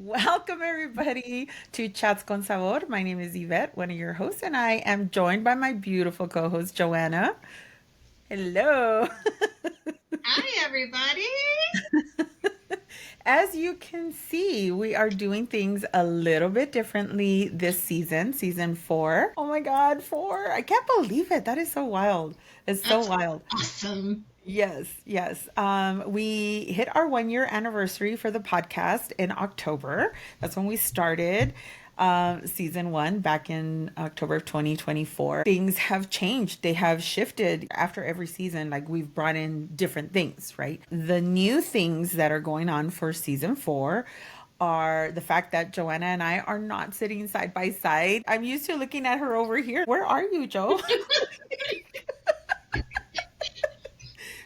Welcome, everybody, to Chats con Sabor. My name is Yvette, one of your hosts, and I am joined by my beautiful co host, Joanna. Hello. Hi, everybody. As you can see, we are doing things a little bit differently this season, season four. Oh my God, four. I can't believe it. That is so wild. It's so That's wild. awesome. Yes, yes. We hit our 1 year anniversary for the podcast in October. That's when we started season one back in October of 2024. Things have changed, they have shifted after every season. Like we've brought in different things, right? The new things that are going on for season four are the fact that Joanna and I are not sitting side by side. I'm used to looking at her over here. Where are you, Joe?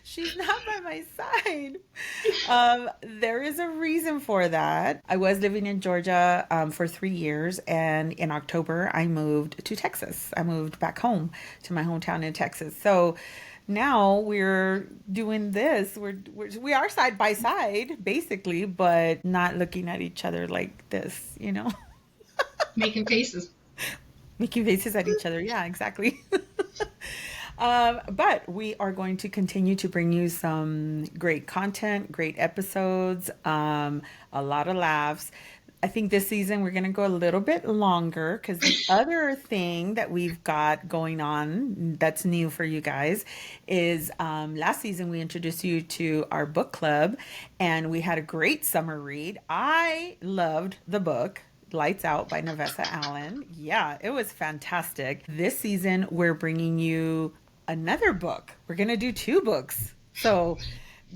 She's not by my side. There is a reason for that. I was living in Georgia for 3 years, and in October, I moved to Texas. I moved back home to my hometown in Texas. So now we're doing this. We are side by side, basically, but not looking at each other like this, Making faces. making faces at each other. Yeah, exactly. But we are going to continue to bring you some great content, great episodes, a lot of laughs. I think this season we're going to go a little bit longer because the other thing that we've got going on that's new for you guys is last season we introduced you to our book club and we had a great summer read. I loved the book. Lights Out by Nevessa Allen. Yeah, it was fantastic. This season, we're bringing you another book. We're going to do two books. So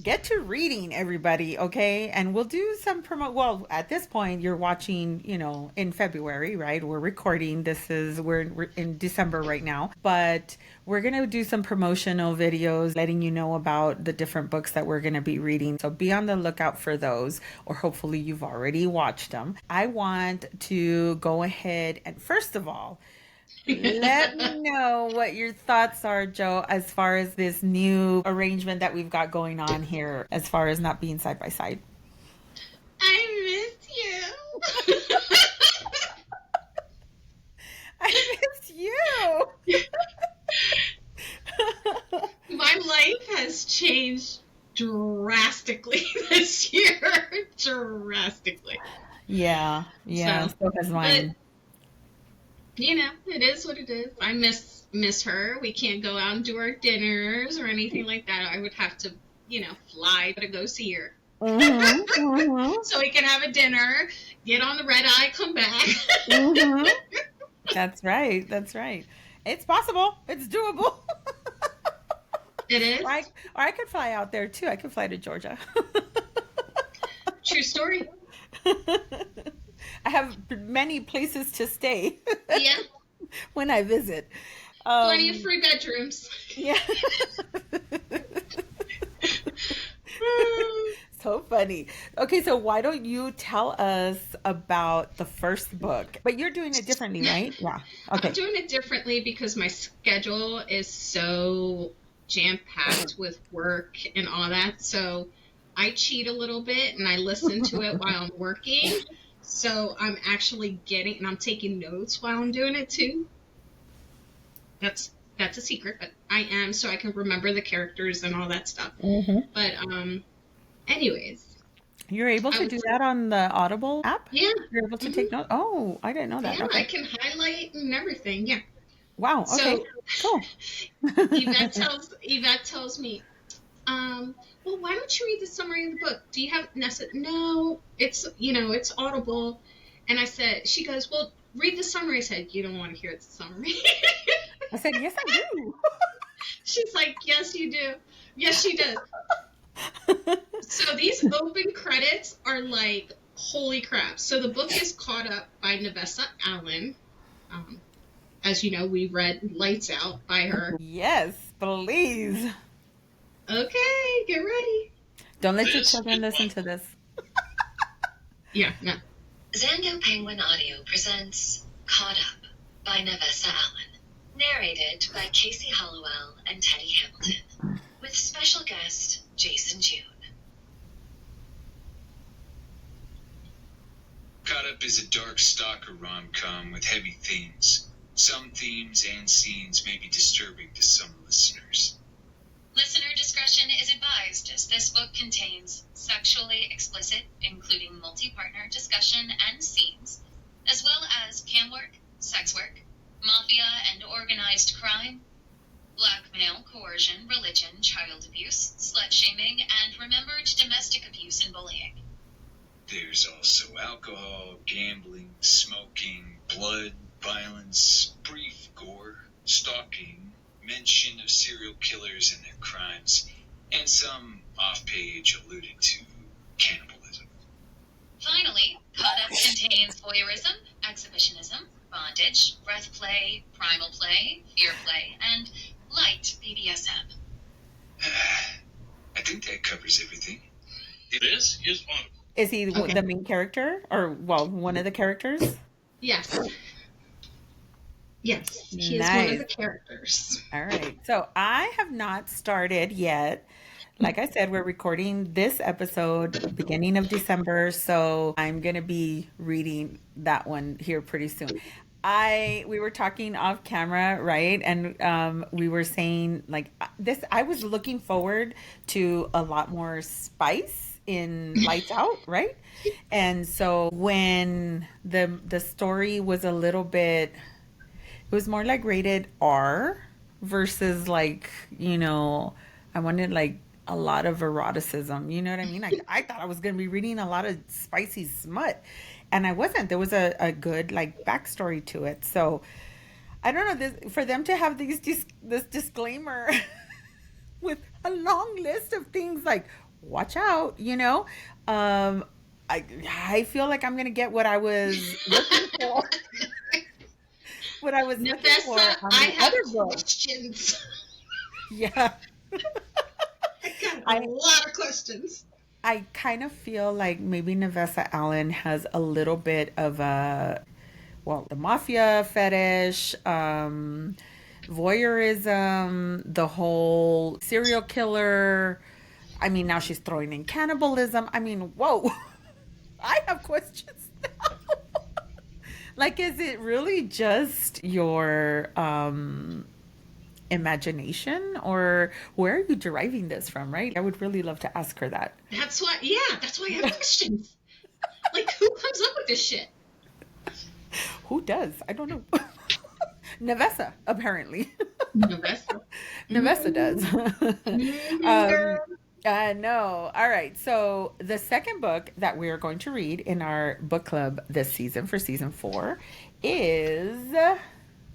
get to reading, everybody, okay? And we'll do some promo. Well, at this point, you're watching, in February, right? We're recording. We're in December right now. But we're going to do some promotional videos letting you know about the different books that we're going to be reading. So be on the lookout for those, or hopefully you've already watched them. I want to go ahead and, first of all, let me know what your thoughts are, Joe, as far as this new arrangement that we've got going on here, as far as not being side by side. I miss you. I miss you. My life has changed drastically this year. Drastically. Yeah, yeah, So, so has but mine. it is what it is. I miss her. We can't go out and do our dinners or anything like that. I would have to, fly to go see her. Mm-hmm, mm-hmm, So we can have a dinner, get on the red eye, come back. mm-hmm. That's right. That's right. It's possible. It's doable. It or I, is. or I could fly out there too. I could fly to Georgia. True story. I have many places to stay Yeah. when I visit. Plenty of Um, free bedrooms. yeah. So funny. Okay, so why don't you tell us about the first book? But you're doing it differently, right? Yeah. I'm Okay. doing it differently because my schedule is so jam packed with work and all that. So I cheat a little bit and I listen to it while I'm working. So I'm actually getting, and I'm taking notes while I'm doing it too. That's a secret, but I am, so I can remember the characters and all that stuff. Hmm. But anyways, You're able I to would do say, that on the Audible app? yeah, You're able to hmm take notes? Oh, I didn't know that. yeah, I Okay. can highlight and everything. Yeah. Wow. Okay. So Cool. Yvette tells me, well, why don't you read the summary of the book? Do you have? And I said, no, it's Audible. And I said, she goes, well, read the summary. I said, you don't want to hear the summary. I said, yes, I do. She's like, yes, you do. Yes, she does. So these open credits are like, holy crap. So the book is Caught Up by Nevessa Allen. Um, as you know, we read Lights Out by her. Yes, please. Okay, get ready. Don't let your children listen to this. Yeah, no. Zando Penguin Audio presents Caught Up by Nevessa Allen, narrated by Casey Hollowell and Teddy Hamilton, with special guest Jason June. Caught Up is a dark stalker rom-com with heavy themes. Some themes and scenes may be disturbing to some listeners. Listener discretion is advised, as this book contains sexually explicit, including multi-partner discussion and scenes, as well as cam work, sex work, mafia and organized crime, blackmail, coercion, religion, child abuse, slut-shaming, and remembered domestic abuse and bullying. There's also alcohol, gambling, smoking, blood, violence, brief gore, stalking, mention of serial killers and their crimes, and some off-page alluding to cannibalism. Finally, Caught Up contains voyeurism, exhibitionism, bondage, breath play, primal play, fear play, and light BDSM. I think that covers everything. This is one. Is he the main character? Or, well, one of the characters? Yes. Yes, he is one of the characters. All right. So I have not started yet. Like I said, we're recording this episode beginning of December, so I'm going to be reading that one here pretty soon. We were talking off camera, right? And we were saying like this, I was looking forward to a lot more spice in Lights Out, right? And so when the story was a little bit, it was more like rated R versus like, I wanted like a lot of eroticism, you know what I mean? I thought I was going to be reading a lot of spicy smut, and I wasn't. There was a good like backstory to it. So I don't know, for them to have this disclaimer with a long list of things like watch out, I feel like I'm gonna get what I was looking for. What I was looking for on I the have other book. questions. Yeah. I got a lot of questions. I kind of feel like maybe Navessa Allen has a little bit of the mafia fetish, voyeurism, the whole serial killer. I mean, now she's throwing in cannibalism. I mean, whoa. I have questions now. Like, is it really just your imagination, or where are you deriving this from, right? I would really love to ask her that. That's why I have questions. Like, who comes up with this shit? Who does? I don't know. Navessa, apparently. Navessa does. No. All right. So the second book that we are going to read in our book club this season for season 4 is,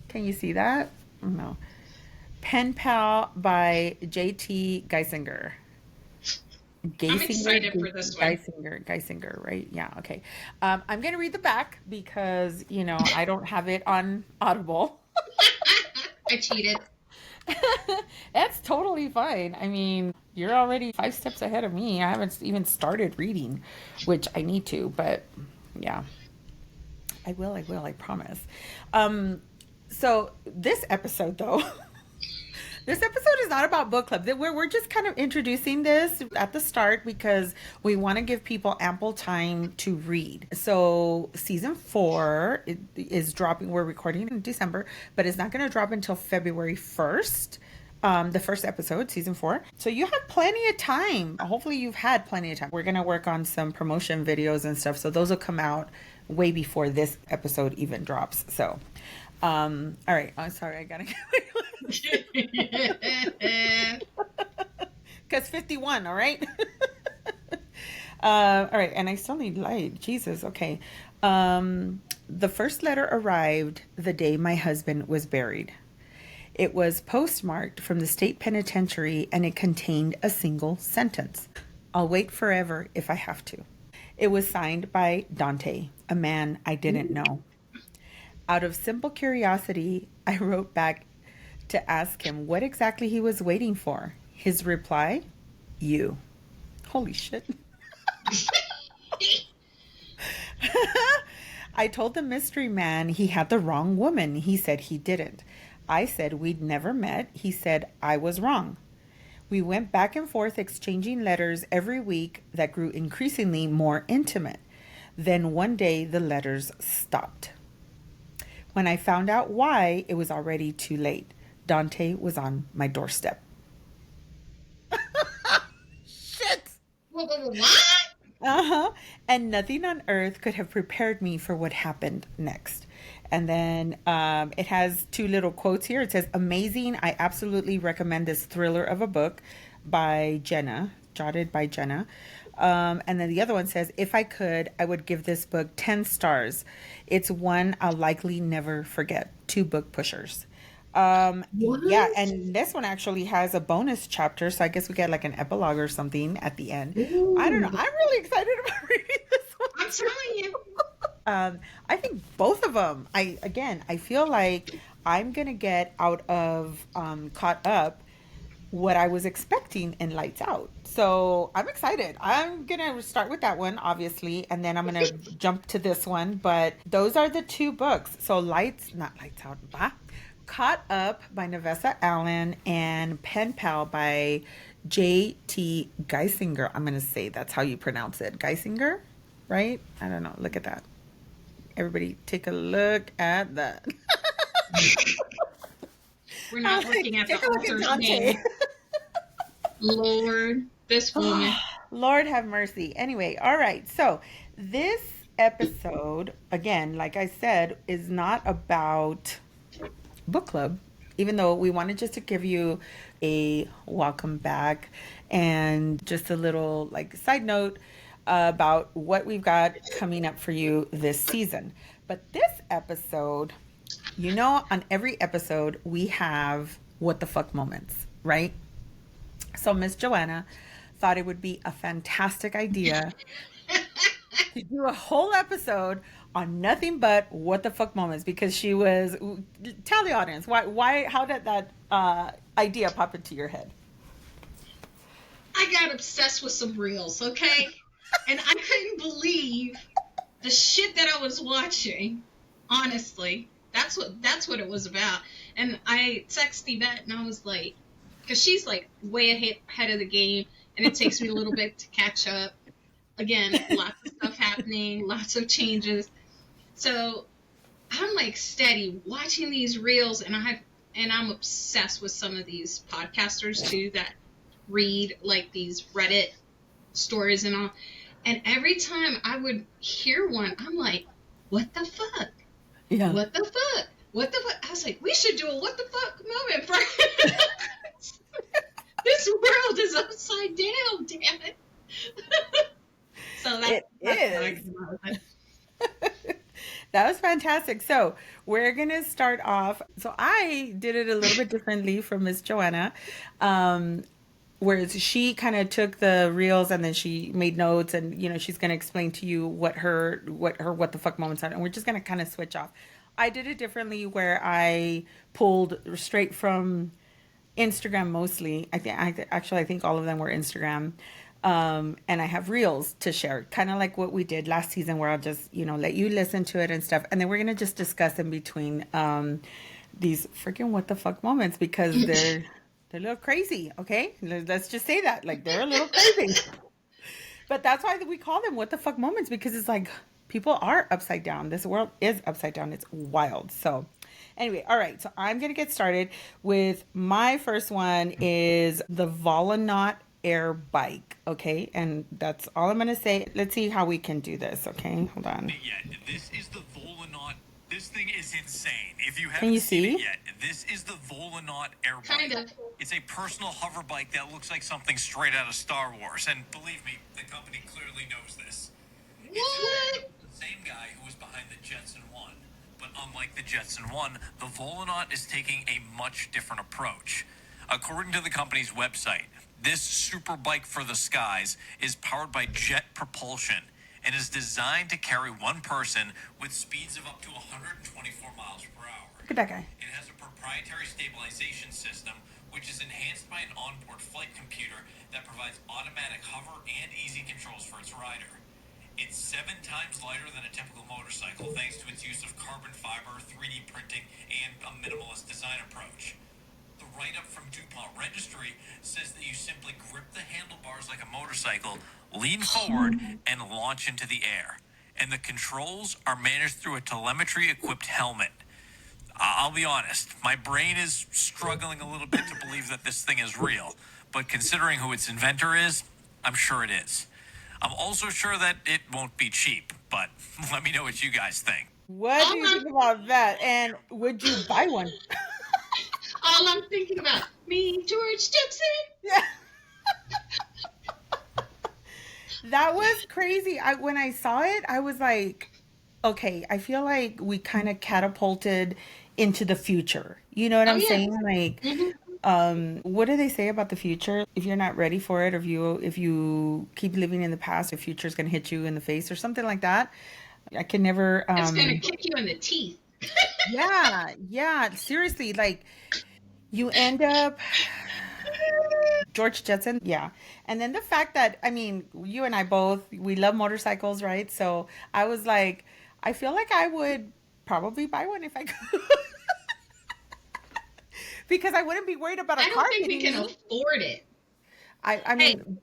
can you see that? No. Pen Pal by J.T. Geisinger. I'm excited for this one. Geisinger, right? Yeah, okay. I'm going to read the back because, I don't have it on Audible. I cheated. That's totally fine. I mean, you're already 5 steps ahead of me. I haven't even started reading, which I need to, but yeah. I will, I promise. So this episode, though, this episode is not about book club. We're just kind of introducing this at the start because we want to give people ample time to read. So season 4 is dropping. We're recording in December, but it's not going to drop until February 1st. The first episode, season 4. So you have plenty of time. Hopefully you've had plenty of time. We're going to work on some promotion videos and stuff. So those will come out way before this episode even drops. So, all right. I'm sorry. I got to because 51, all right? All right, and I still need light. Jesus, okay. The first letter arrived the day my husband was buried. It was postmarked from the state penitentiary, and it contained a single sentence. I'll wait forever if I have to. It was signed by Dante, a man I didn't know. Out of simple curiosity, I wrote back to ask him what exactly he was waiting for. His reply, you. Holy shit. I told the mystery man he had the wrong woman. He said he didn't. I said we'd never met. He said I was wrong. We went back and forth exchanging letters every week that grew increasingly more intimate. Then one day the letters stopped. When I found out why, it was already too late. Dante was on my doorstep. Shit! What? Uh-huh. And nothing on earth could have prepared me for what happened next. And then it has two little quotes here. It says, "Amazing. I absolutely recommend this thriller of a book by Jenna, jotted by Jenna." And then the other one says, "If I could, I would give this book 10 stars. It's one I'll likely never forget." Two book pushers. Yeah, What? and this one actually has a bonus chapter, so I guess we get like an epilogue or something at the end. I don't know. Ooh, I'm really excited about reading this one I'm too. telling you. I think both of them. I feel like I'm gonna get out of Caught Up what I was expecting in Lights Out. So I'm excited. I'm gonna start with that one, obviously, and then I'm gonna jump to this one. But those are the two books. So not Lights Out, bah. Caught Up by Nevessa Allen and Pen Pal by J.T. Geisinger. I'm gonna say that's how you pronounce it. Geisinger, right? I don't know. Look at that. Everybody take a look at that. We're I not was like, looking at the take a look at author's Dante. name. Lord, this woman. Lord have mercy. Anyway, all right. So this episode, again, like I said, is not about book club, even though we wanted just to give you a welcome back and just a little like side note about what we've got coming up for you this season. But this episode, on every episode, we have what the fuck moments, right? So Miss Joanna thought it would be a fantastic idea to do a whole episode on nothing but what the fuck moments because she was tell the audience why how did that idea pop into your head? I got obsessed with some reels, okay? And I couldn't believe the shit that I was watching. Honestly, that's what it was about. And I texted Yvette and I was like, because she's like way ahead of the game, and it takes me a little bit to catch up. Again, lots of stuff happening, lots of changes. So I'm like steady watching these reels, and I'm obsessed with some of these podcasters too that read like these Reddit stories and all. And every time I would hear one, I'm like, what the fuck? Yeah. What the fuck? What the fuck? I was like, we should do a what the fuck moment for this world is upside down, damn it. So It that's what I is. came out with. That was fantastic. So we're gonna start off. So I did it a little bit differently from Miss Joanna. Whereas she kind of took the reels and then she made notes, and she's going to explain to you what the fuck moments are, and we're just going to kind of switch off. I did it differently where I pulled straight from Instagram mostly. I think all of them were Instagram. And I have reels to share, kind of like what we did last season, where I'll just let you listen to it and stuff, and then we're gonna just discuss in between these freaking what the fuck moments because they're a little crazy. Okay, let's just say that, like, they're a little crazy. But that's why we call them what the fuck moments, because it's like people are upside down. This world is upside down. It's wild. So anyway, all right. So I'm going to get started with my first one is the Volanaut air bike. Okay. And that's all I'm going to say. Let's see how we can do this. Okay. Hold on. Yeah, this is the Volanaut. This thing is insane. If you Can you haven't seen see? it yet, this is the Volanaut air bike. Kind of. It's a personal hover bike that looks like something straight out of Star Wars. And believe me, the company clearly knows this. What? It's the same guy who was behind the Jetson 1. But unlike the Jetson 1, the Volanaut is taking a much different approach. According to the company's website, this super bike for the skies is powered by jet propulsion and is designed to carry one person with speeds of up to 124 miles per hour. Look at that guy. It has a proprietary stabilization system, which is enhanced by an onboard flight computer that provides automatic hover and easy controls for its rider. It's 7 times lighter than a typical motorcycle thanks to its use of carbon fiber, 3D printing, and a minimalist design approach. The write-up from DuPont Registry says that you simply grip the handlebars like a motorcycle, lean forward, and launch into the air. and the controls are managed through a telemetry-equipped helmet. I'll be honest, my brain is struggling a little bit to believe that this thing is real, but considering who its inventor is, I'm sure it is. I'm also sure that it won't be cheap, but let me know what you guys think. What All do you I'm think about that? And would you buy one? all I'm thinking about, me, George Jetson. Yeah. That was crazy. When I saw it, I was like, okay, I feel like we kind of catapulted into the future. You know what Oh I'm yeah. saying? Like, Hmm. what do they say about the future? If you're not ready for it, or if you keep living in the past, the future is going to hit you in the face or something like that. I can never It's gonna kick you in the teeth. yeah, yeah, seriously, like you end up George Jetson, yeah. And then the fact that, I mean, you and I both, we love motorcycles, right? So I was like, I feel like I would probably buy one if I could. Because I wouldn't be worried about a I car don't think we hitting can me. afford it. I Hey, mean,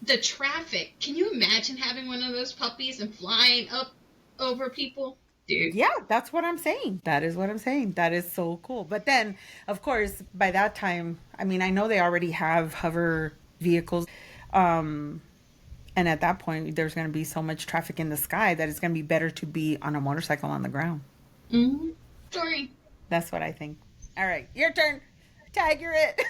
the traffic. Can you imagine having one of those puppies and flying up over people? Dude, yeah, that's what I'm saying. That is what I'm saying. That is so cool. But then, of course, by that time, I mean, I know they already have hover vehicles. Um, and at that point, there's going to be so much traffic in the sky that it's going to be better to be on a motorcycle on the ground. mm-hmm. Sorry. That's what I think. All right, your turn. Tag, you're it.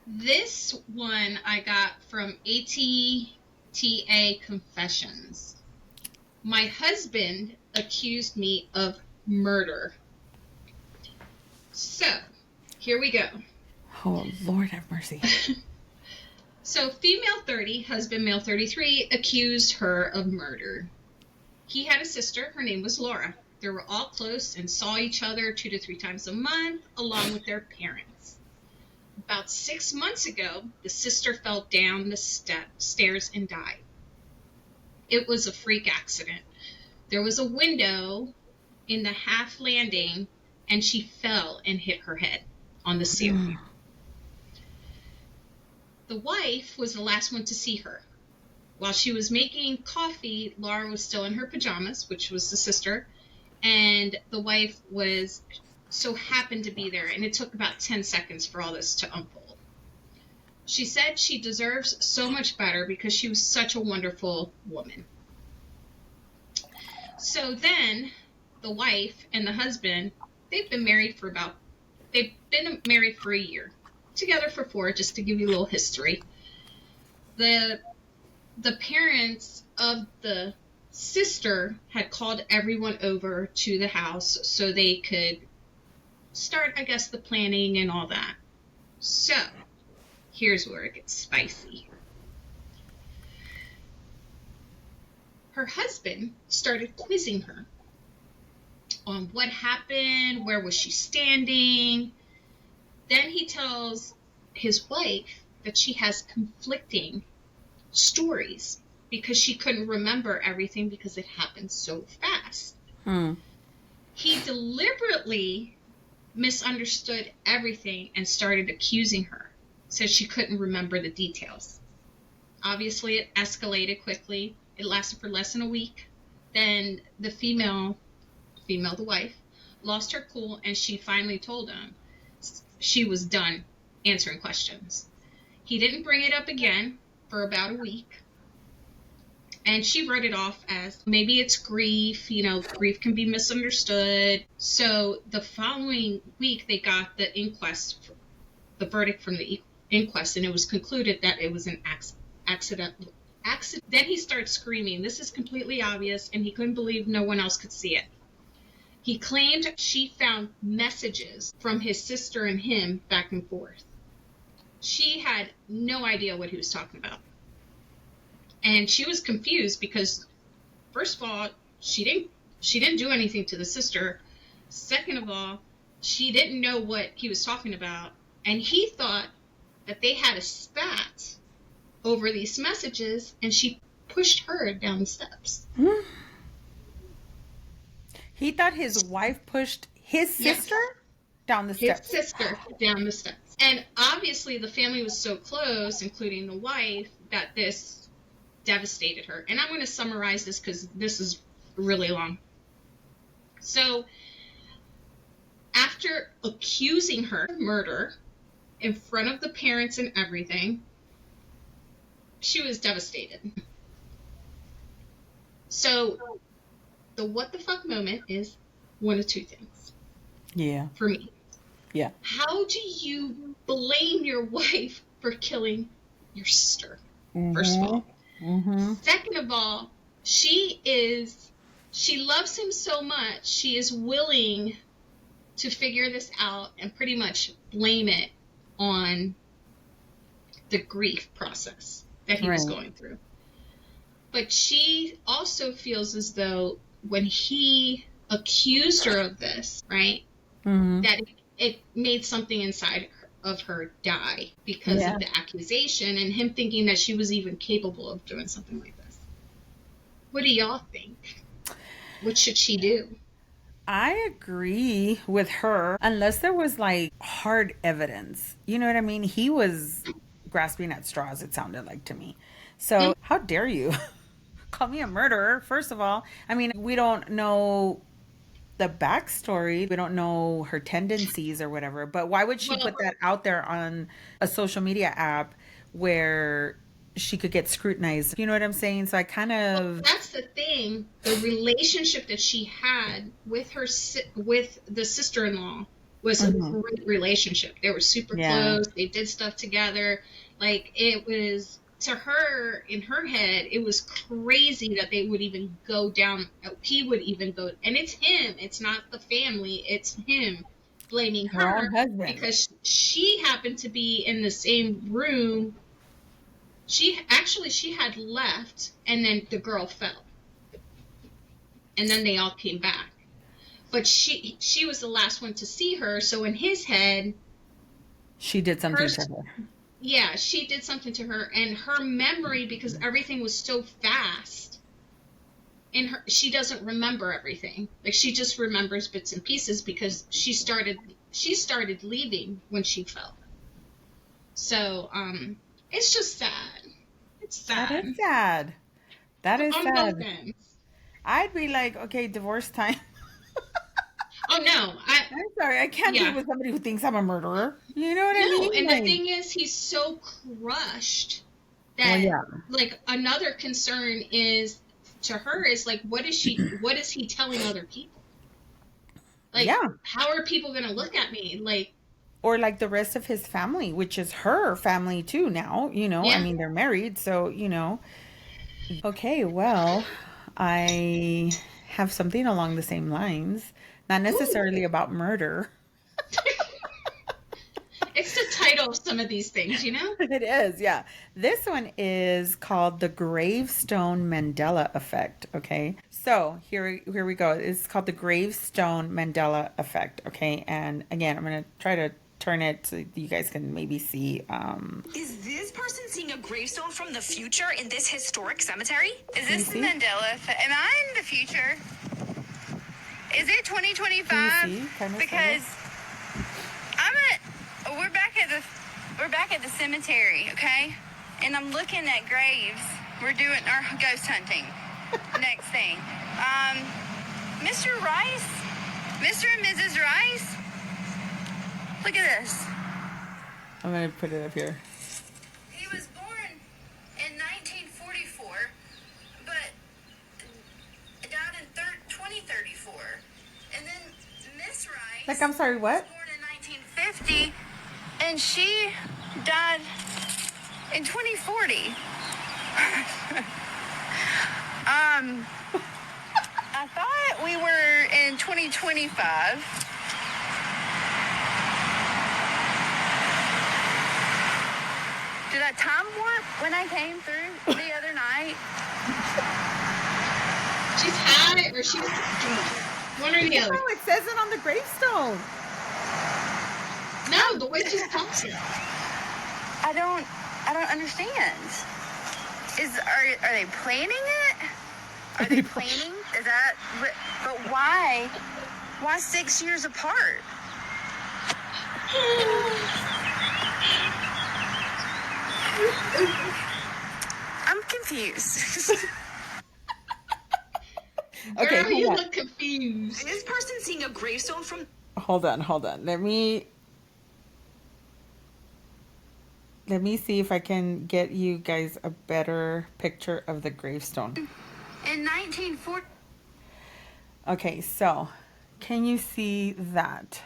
This one I got from ATTA Confessions. My husband accused me of murder. So, here we go. Oh, Lord have mercy. So, female 30, husband male 33, accused her of murder. He had a sister. Her name was Laura. They were all close and saw each other 2 to 3 times a month, along with their parents. About 6 months ago, the sister fell down the stairs and died. It was a freak accident. There was a window in the half landing, and she fell and hit her head on the ceiling. The wife was the last one to see her. While she was making coffee, Laura was still in her pajamas, which was the sister, and the wife was so happened to be there, and it took about 10 seconds for all this to unfold. She said she deserves so much better because she was such a wonderful woman. So then the wife and the husband, they've been married for a year, together for 4, just to give you a little history. The parents of the sister had called everyone over to the house so they could start, I guess, the planning and all that. So, here's where it gets spicy. Her husband started quizzing her on what happened, where was she standing. Then he tells his wife that she has conflicting stories because she couldn't remember everything because it happened so fast. He deliberately misunderstood everything and started accusing her, said she couldn't remember the details. Obviously, it escalated quickly. It lasted for less than a week. Then the female, the wife, lost her cool, and she finally told him she was done answering questions. He didn't bring it up again for about a week. And she wrote it off as maybe it's grief, grief can be misunderstood. So the following week, they got the verdict from the inquest, and it was concluded that it was an accident. Then he starts screaming. This is completely obvious, and he couldn't believe no one else could see it. He claimed she found messages from his sister and him back and forth. She had no idea what he was talking about. And she was confused because, first of all, she didn't do anything to the sister. Second of all, she didn't know what he was talking about. And he thought that they had a spat over these messages, and she pushed her down the steps. He thought his wife pushed his sister down the steps. His sister down the steps. And obviously the family was so close, including the wife, that this devastated her. And I'm going to summarize this because this is really long. So after accusing her of murder in front of the parents and everything, she was devastated. So the what the fuck moment is one of two things. Yeah. For me. Yeah. How do you blame your wife for killing your sister? First of all. Second of all, she loves him so much, she is willing to figure this out and pretty much blame it on the grief process that he was going through. But she also feels as though when he accused her of this, right, that it made something inside of her die because of the accusation and him thinking that she was even capable of doing something like this. What do y'all think? What should she do? I agree with her unless there was like hard evidence. You know what I mean? He was grasping at straws, it sounded like to me. So, how dare you call me a murderer, first of all? I mean, we don't know the backstory. We don't know her tendencies or whatever. But why would she put that out there on a social media app where she could get scrutinized? You know what I'm saying? So I kind of... Well, that's the thing. The relationship that she had with the sister-in-law was a great relationship. They were super close. They did stuff together. Like, it was, to her, in her head, it was crazy that they would even go down. He would even go, and it's him. It's not the family. It's him blaming her because she happened to be in the same room. She had left, and then the girl fell, and then they all came back. But she was the last one to see her, so in his head, she did something to her. Yeah, she did something to her, and her memory, because everything was so fast, she doesn't remember everything. Like, she just remembers bits and pieces because she started leaving when she fell. So, it's just sad. It's sad. That is sad. That is on sad. Both ends. I'd be like, okay, divorce time. Oh, no. I'm sorry. I can't deal with somebody who thinks I'm a murderer. You know what I mean? And the thing is, he's so crushed that, like, another concern is, to her, is, like, what is he telling other people? Like, how are people going to look at me? Like, or like the rest of his family, which is her family too now, you know. I mean, they're married, so, you know. Okay, well, I have something along the same lines. Not necessarily about murder. It's the title of some of these things, you know? It is, yeah. This one is called the Gravestone Mandela Effect, okay? So here we go. It's called the Gravestone Mandela Effect, okay? And again, I'm going to try to turn it so you guys can maybe see. Is this person seeing a gravestone from the future in this historic cemetery? Is this the Mandela effect? Am I in the future? Is it 2025? Because we're back at the cemetery, okay? And I'm looking at graves. We're doing our ghost hunting. Next thing. Mr. Rice? Mr. and Mrs. Rice? Look at this. I'm going to put it up here. He was born in 1944, but died in 2034. And then Miss Rice... Like, I'm sorry, what? Was born in 1950, and she died in 2040. I thought we were in 2025. Did I time warp when I came through the other night? She's high or she's drunk. One or the other. No, it says it on the gravestone. No, the way she's talking. I don't understand. Are they planning it? Are they planning? Is that? But why? Why 6 years apart? I'm confused. Okay, Girl, you hold on. look confused. This person seeing a gravestone from Hold on, hold on. Let me see if I can get you guys a better picture of the gravestone. In 1940. Okay, so can you see that?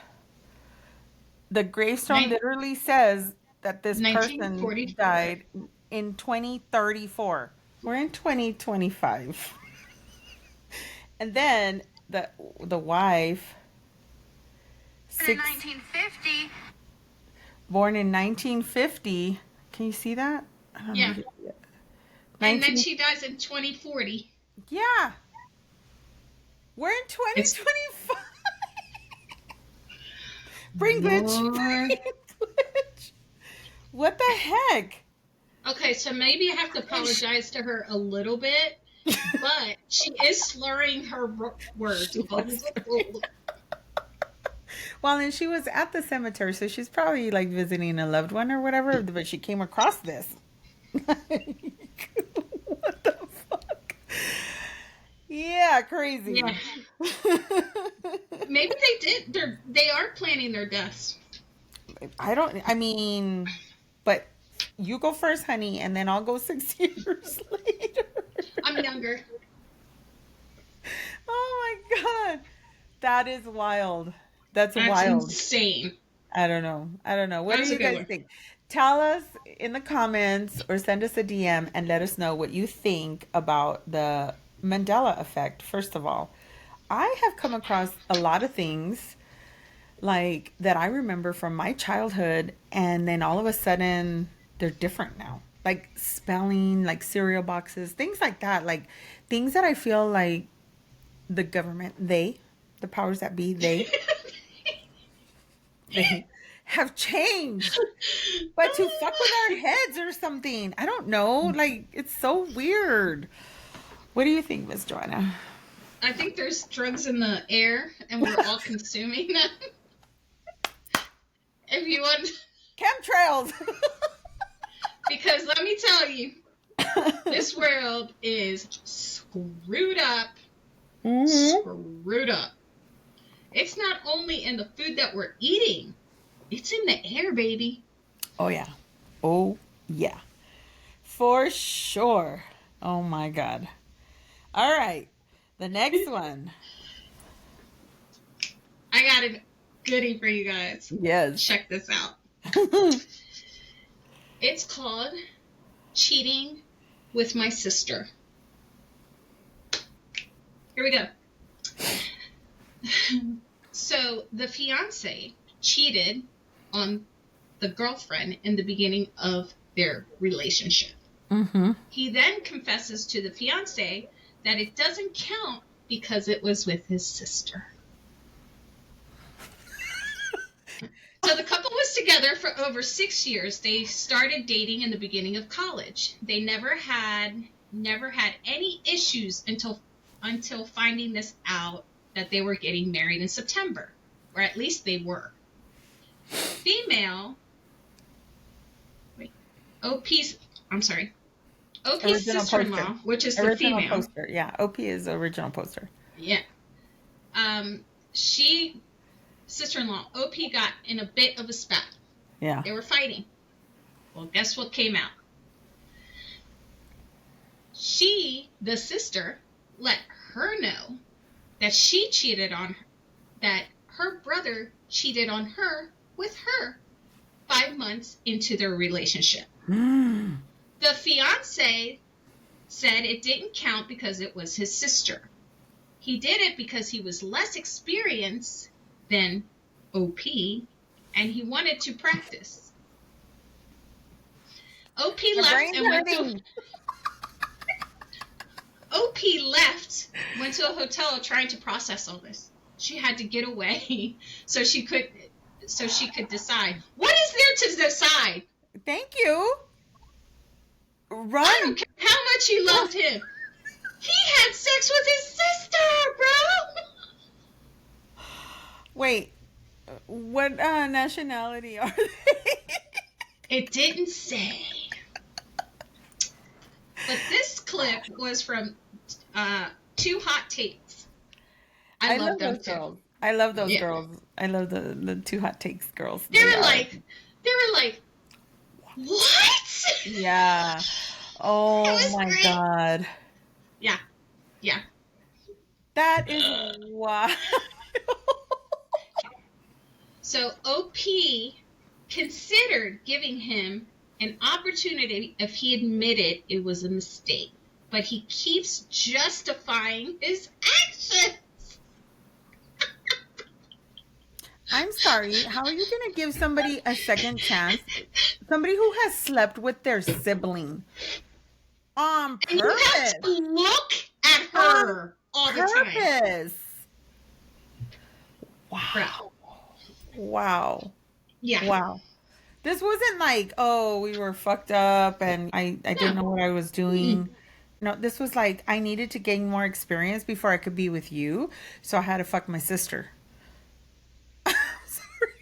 The gravestone Nin- literally says that this person 1944. died in 2034. We're in 2025. And then the wife, In six, 1950. born in 1950. Can you see that? I don't know Yeah. if you can see it. And then 19, she dies in 2040. yeah. We're in It's 2025. Bring glitch. Lord. Bring glitch. What the heck? Okay, so maybe I have to apologize to her a little bit, but she is slurring her words. She was. Well, and she was at the cemetery, so she's probably like visiting a loved one or whatever, but she came across this. Like, what the fuck? Yeah, Yeah, crazy. maybe they did. They are planning their deaths. I mean, but you go first, honey, and then I'll go 6 years later. I'm younger. Oh my God. That is wild. That's That's wild. insane. I don't know. I don't know. What That do was a you good guys one. think? Tell us in the comments or send us a DM and let us know what you think about the Mandela effect, first of all. I have come across a lot of things like that I remember from my childhood, and then all of a sudden they're different now. Like spelling, like cereal boxes, things like that. Like things that I feel like the government, the powers that be, they have changed. But to fuck with our heads or something. I don't know. Like, it's so weird. What do you think, Miss Joanna? I think there's drugs in the air, and we're all consuming them. If you want, Chemtrails. because let me tell you, this world is screwed up. Screwed up. It's not only in the food that we're eating, it's in the air, baby. Oh, yeah. Oh, yeah. For sure. Oh, my God. All right. The next one. I got a goodie for you guys. Yes. Check this out. It's called Cheating with My Sister. Here we go. So the fiance cheated on the girlfriend in the beginning of their relationship. Mm-hmm. He then confesses to the fiance that it doesn't count because it was with his sister. So the couple was together for over 6 years. They started dating in the beginning of college. They never had any issues until finding this out, that they were getting married in September, or at least they were. OP's Original sister-in-law, poster. which is the Original female. poster. Yeah. OP is original poster. Yeah. Sister-in-law, OP got in a bit of a spat. Yeah. They were fighting. Well, guess what came out? The sister, let her know that she cheated on her, that her brother cheated on her with her 5 months into their relationship. Mm. The fiance said it didn't count because it was his sister. He did it because he was less experienced than OP, and he wanted to practice. OP left and went to a hotel trying to process all this. She had to get away so she could decide. What is there to decide? Thank you. I Run. don't care how much you loved him. He had sex with his sister, bro. Wait. What nationality are they? It didn't say. But this clip was from Two Hot Takes. I love them those too. girls. I love those Yeah. girls. I love the Two Hot Takes girls. They were like, what? Yeah. Oh It was my great. God. Yeah. That is wild. So OP considered giving him an opportunity if he admitted it was a mistake, but he keeps justifying his actions. I'm sorry. How are you going to give somebody a second chance? Somebody who has slept with their sibling on And you have purpose. to look at On her all the time. purpose. Wow. Bro. Wow. Yeah. Wow. This wasn't like, oh, we were fucked up and I didn't know what I was doing. No, this was like, I needed to gain more experience before I could be with you. So I had to fuck my sister. I'm sorry.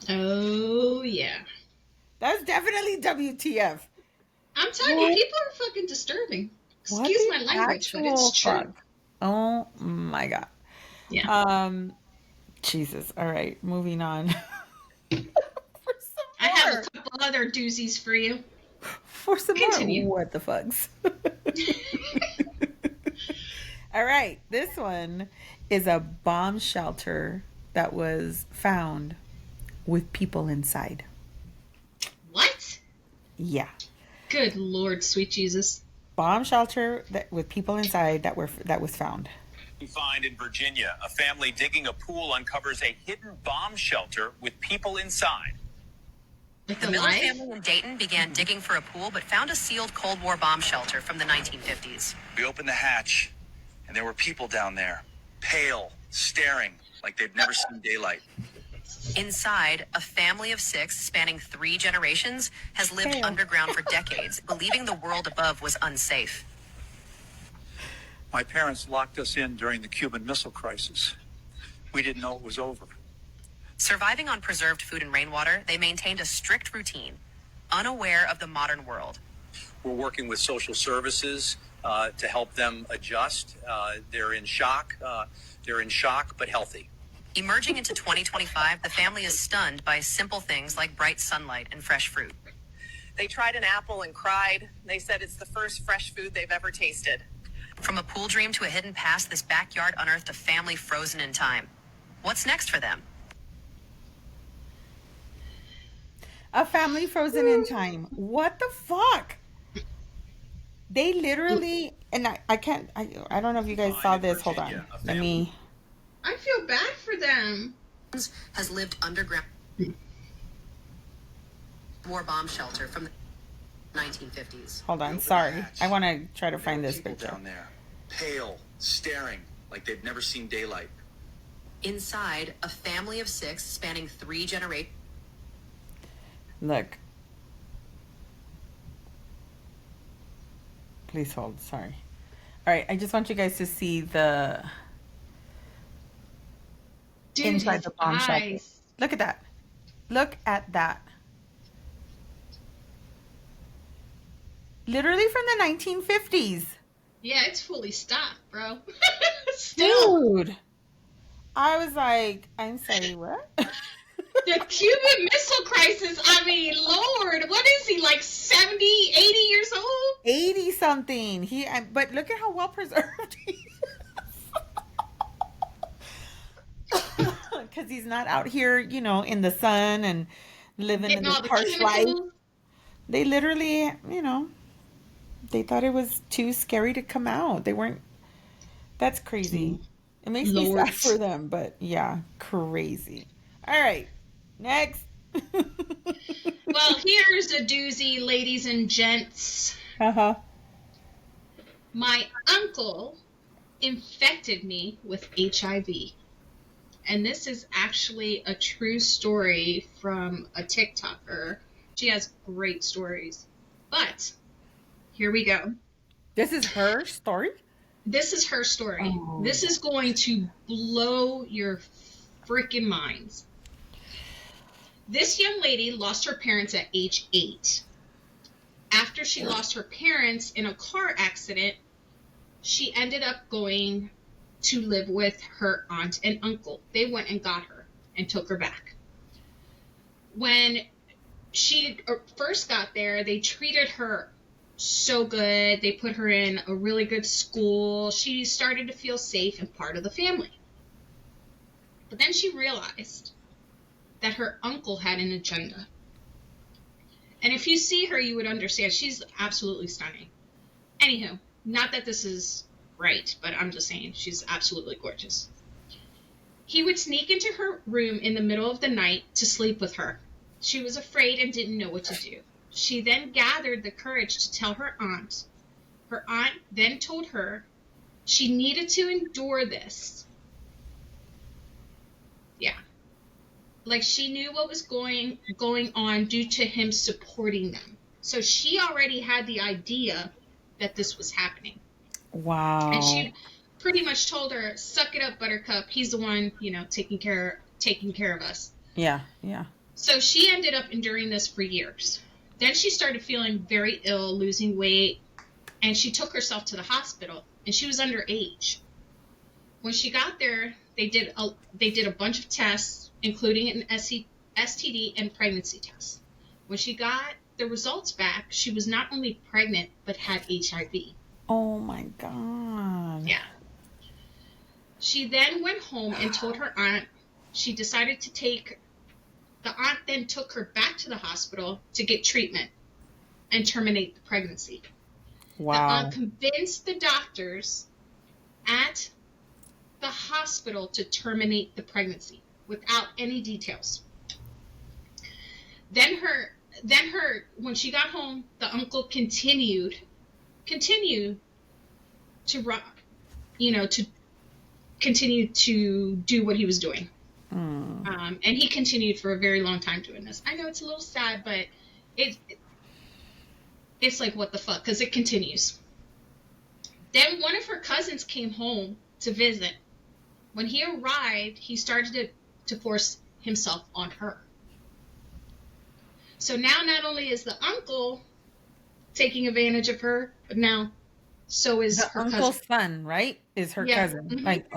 Oh, yeah. That's definitely WTF. I'm telling you, people are fucking disturbing. What Excuse the my language, but actual it's true. fuck? Oh my God. Yeah. Jesus. All right, moving on. I have a couple other doozies for you. For some Continue. more. What the fucks? All right, this one is a bomb shelter that was found with people inside. What? Yeah. Good Lord, sweet Jesus. Bomb shelter with people inside that was found. Find in Virginia, a family digging a pool uncovers a hidden bomb shelter with people inside. Like The Miller family in Dayton began digging for a pool, but found a sealed Cold War bomb shelter from the 1950s. We opened the hatch, and there were people down there, pale, staring like they'd never seen daylight. Inside, a family of 6 spanning 3 generations has lived underground for decades, believing the world above was unsafe. My parents locked us in during the Cuban Missile Crisis. We didn't know it was over. Surviving on preserved food and rainwater, they maintained a strict routine, unaware of the modern world. We're working with social services to help them adjust. They're in shock. They're in shock, but healthy. Emerging into 2025, the family is stunned by simple things like bright sunlight and fresh fruit. They tried an apple and cried. They said it's the first fresh food they've ever tasted. From a pool dream to a hidden past, this backyard unearthed a family frozen in time. What's next for them? A family frozen in time. What the fuck? They literally, and I can't, I don't know if you guys saw this. Hold on. Let me. I feel bad for them. Has lived underground war bomb shelter from the 1950s. Hold on. Sorry. I want to try to find this picture. Down there, pale, staring like they've never seen daylight. Inside, a family of 6 spanning 3 generations. Look. Please hold. Sorry. All right. I just want you guys to see the Dude, inside the bomb shelter. eyes. Look at that. Look at that. Literally from the 1950s. Yeah, it's fully stocked, bro. Still. Dude. I was like, I'm sorry, what? The Cuban Missile Crisis, I mean, Lord, what is he, like 70, 80 years old? 80 something. But look at how well preserved he is. Because he's not out here, in the sun and living in this harsh life. They literally, they thought it was too scary to come out. They weren't. That's crazy. It makes me sad for them, but yeah, crazy. All right, next. Well, here's a doozy, ladies and gents. Uh-huh. My uncle infected me with HIV. And this is actually a true story from a TikToker. She has great stories. But here we go. This is her story? This is her story. Oh. This is going to blow your freaking minds. This young lady lost her parents at age 8. After she lost her parents in a car accident, she ended up going to live with her aunt and uncle. They went and got her and took her back. When she first got there, they treated her so good. They put her in a really good school. She started to feel safe and part of the family. But then she realized that her uncle had an agenda. And if you see her, you would understand. She's absolutely stunning. Anywho, not that this is right, but I'm just saying she's absolutely gorgeous. He would sneak into her room in the middle of the night to sleep with her. She was afraid and didn't know what to do. She then gathered the courage to tell her aunt. Her aunt then told her she needed to endure this. Yeah. Like she knew what was going on due to him supporting them. So she already had the idea that this was happening. Wow. And she pretty much told her, "Suck it up, Buttercup. He's the one, taking care of us." Yeah, yeah. So she ended up enduring this for years. Then she started feeling very ill, losing weight, and she took herself to the hospital. And she was underage. When she got there, they did a bunch of tests, including an STD and pregnancy test. When she got the results back, she was not only pregnant but had HIV. Oh my God. Yeah. She then went home and told her aunt. She decided to take. The aunt then took her back to the hospital to get treatment and terminate the pregnancy. Wow. The aunt convinced the doctors at the hospital to terminate the pregnancy without any details. Then when she got home, the uncle continued to continue to do what he was doing. And he continued for a very long time doing this. I know it's a little sad, but it's like, what the fuck, because it continues. Then one of her cousins came home to visit. When he arrived, he started to force himself on her. So now not only is the uncle taking advantage of her, but now so is her uncle's cousin. son, right? Is her Yeah. cousin. Mhm. Like,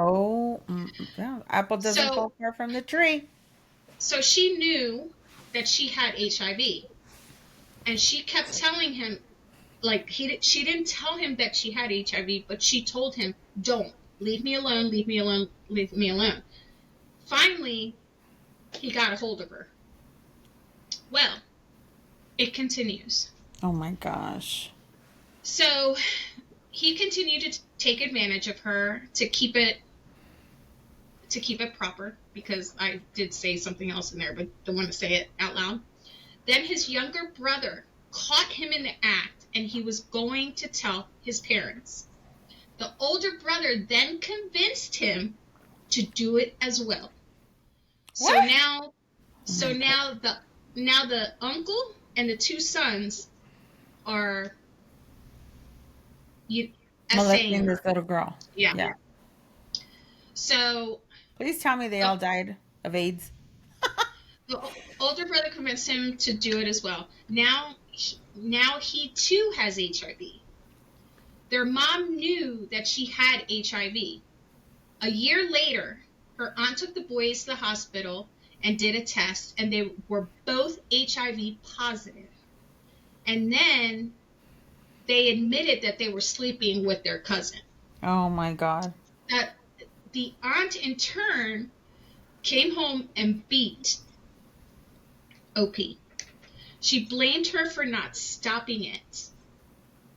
yeah, apple doesn't fall far from the tree. So she knew that she had HIV. And she kept telling him, like, she didn't tell him that she had HIV, but she told him, "Don't. Leave me alone, leave me alone, leave me alone." Finally, he got a hold of her. Well, it continues. Oh my gosh. So he continued to take advantage of her to keep it proper, because I did say something else in there, but don't want to say it out loud. Then his younger brother caught him in the act, and he was going to tell his parents. The older brother then convinced him to do it as well. What? So now the uncle and the two sons are molesting this little girl. Yeah. So please tell me they all died of AIDS. the older brother convinced him to do it as well. Now he too has HIV. Their mom knew that she had HIV. A year later, her aunt took the boys to the hospital and did a test, and they were both HIV positive. And then they admitted that they were sleeping with their cousin. Oh my God. That the aunt in turn came home and beat OP. She blamed her for not stopping it.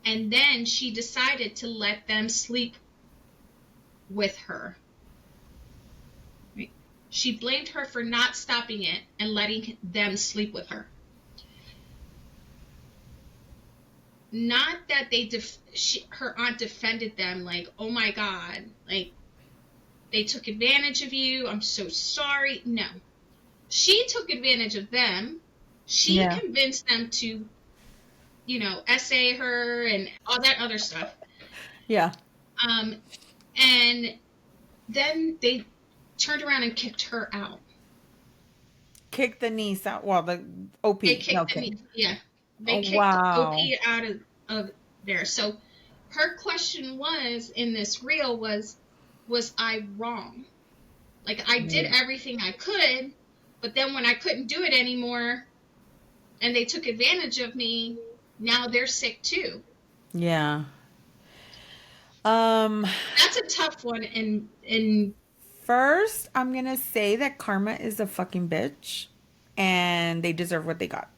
And then she decided to let them sleep with her. She blamed her for not stopping it and letting them sleep with her. Not that her aunt defended them, like, "Oh my God, like, they took advantage of you. I'm so sorry." No. She took advantage of them. She convinced them to, essay her and all that other stuff. Yeah. And then they turned around and kicked her out. Kicked the niece out. Well, the OP. They kicked the niece, yeah. They Oh, kicked OP wow. out of there. So her question was in this reel was I wrong? Like, I did everything I could, but then when I couldn't do it anymore and they took advantage of me, now they're sick too. Yeah. Um, That's a tough one. And First, I'm gonna say that karma is a fucking bitch, and they deserve what they got.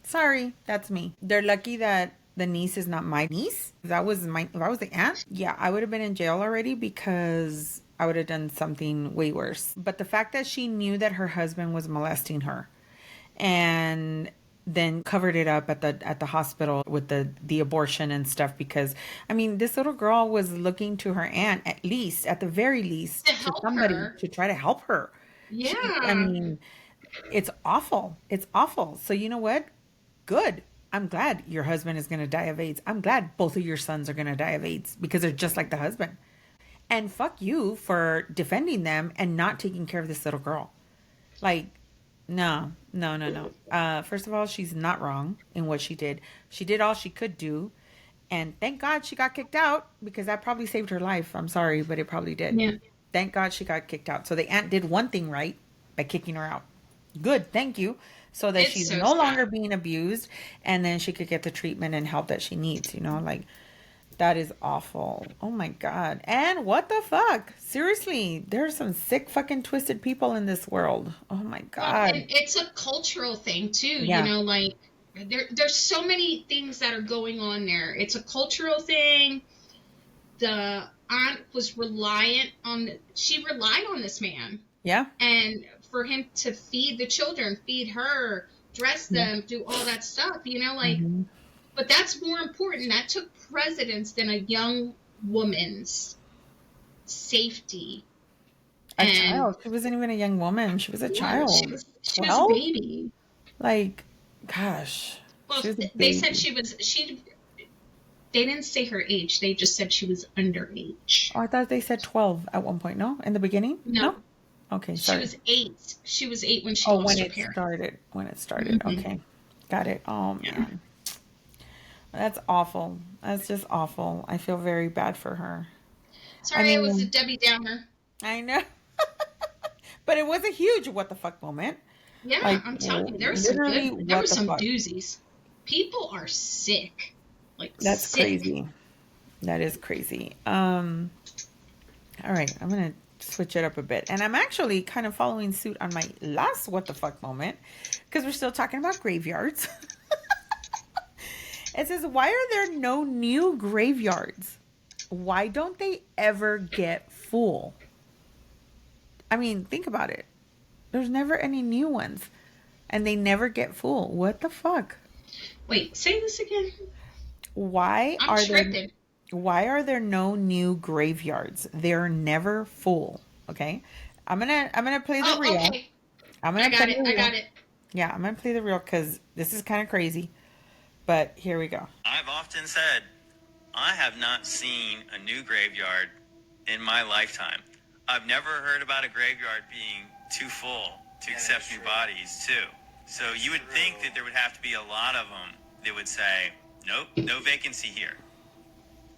Sorry, that's me. They're lucky that the niece is not my niece. If I was the aunt, yeah, I would have been in jail already because I would have done something way worse. But the fact that she knew that her husband was molesting her and then covered it up at the hospital with the abortion and stuff, because I mean, this little girl was looking to her aunt, at the very least, to to help somebody her, to try to help her. I yeah, mean, it's awful. It's awful. So you know what? Good. I'm glad your husband is going to die of AIDS. I'm glad both of your sons are going to die of AIDS because they're just like the husband. And fuck you for defending them and not taking care of this little girl. Like, no, no, no, no. First of all, she's not wrong in what she did. She did all she could do. And thank God she got kicked out because that probably saved her life. I'm sorry, but it probably did. yeah. Thank God she got kicked out. So the aunt did one thing right by kicking her out. Good, thank you. So that It's she's so no sad. longer being abused and then she could get the treatment and help that she needs, like that is awful. Oh my God. And what the fuck? Seriously, there's some sick fucking twisted people in this world. Oh my Well, God. and it's a cultural thing too, Yeah. like there's so many things that are going on there. It's a cultural thing. The aunt was she relied on this man, Yeah. and for him to feed the children, feed her, dress Yeah. them, do all that stuff, like, Hmm. but that's more important. That took precedence than a young woman's safety. A And child. She wasn't even a young woman. She was a yeah, child. she was a 12? baby. Like, gosh. Well, She was a they said baby. they didn't say her age. They just said she was underage. Oh, I thought they said 12 at one point. No? In the beginning? No? No, Okay, she sorry. was 8. She was 8 when she Oh, lost her parents. when it started. Hmm. Okay. Got it. Oh, Yeah. man. That's awful. That's just awful. I feel very bad for her. I Sorry, it was a mean, Debbie Downer. I know. But it was a huge what the fuck moment. Yeah, Like, I'm telling you, literally, there what was the some fuck? doozies. People are sick, like That's sick. crazy. That is crazy. All right, I'm gonna switch it up a bit, and I'm actually kind of following suit on my last what the fuck moment because we're still talking about graveyards. It says, "Why are there no new graveyards? Why don't they ever get full?" I mean, think about it. There's never any new ones, and they never get full. What the fuck? Wait, say this again. Why I'm are there tripping. why are there no new graveyards? They're never full. Okay. I'm gonna play the Oh, reel. okay. I'm I gonna play got the it. I reel. got it. Yeah, I'm gonna play the reel because this is kind of crazy. But here we go. I've often said I have not seen a new graveyard in my lifetime. I've never heard about a graveyard being too full to accept new bodies, too. So you would think that there would have to be a lot of them that would say, nope, no vacancy here.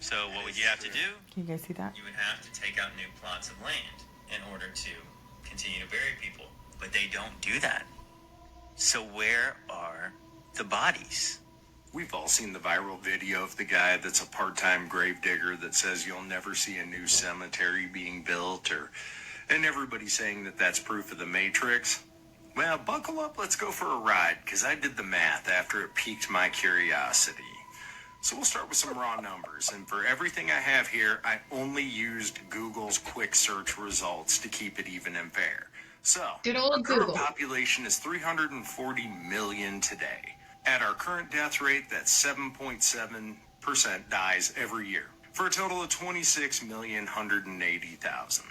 So what would you have to do? Can you guys see that? You would have to take out new plots of land in order to continue to bury people. But they don't do that. So where are the bodies? We've all seen the viral video of the guy that's a part-time gravedigger that says you'll never see a new cemetery being built, and everybody saying that that's proof of the Matrix. Well, buckle up, let's go for a ride, because I did the math after it piqued my curiosity. So we'll start with some raw numbers, and for everything I have here, I only used Google's quick search results to keep it even and fair. So, Good old our current Google. population is 340 million today. At our current death rate, that's 7.7% dies every year, for a total of 26,180,000.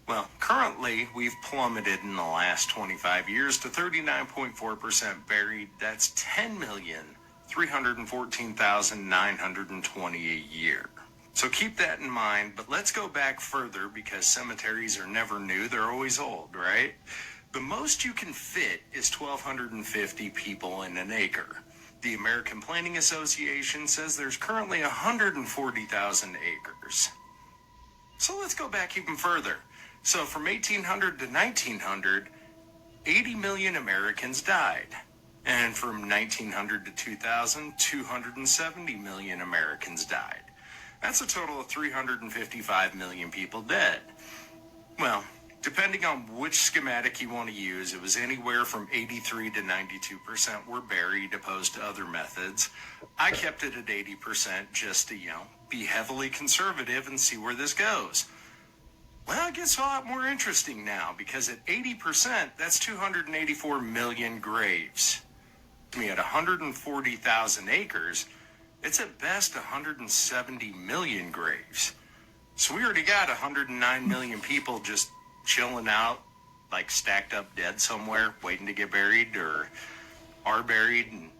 Well, currently, we've plummeted in the last 25 years to 39.4% buried. That's 10,314,920 a year. So keep that in mind, but let's go back further because cemeteries are never new, they're always old, right? The most you can fit is 1,250 people in an acre. The American Planning Association says there's currently 140,000 acres. So let's go back even further. So from 1800 to 1900, 80 million Americans died. And from 1900 to 2000, 270 million Americans died. That's a total of 355 million people dead. Well, depending on which schematic you want to use, it was anywhere from 83 to 92% were buried opposed to other methods. I kept it at 80% just to, be heavily conservative and see where this goes. Well, it gets a lot more interesting now because at 80%, that's 284 million graves. At 140,000 acres, it's at best 170 million graves. So we already got 109 million people just chilling out, like stacked up dead somewhere, waiting to get buried or are buried and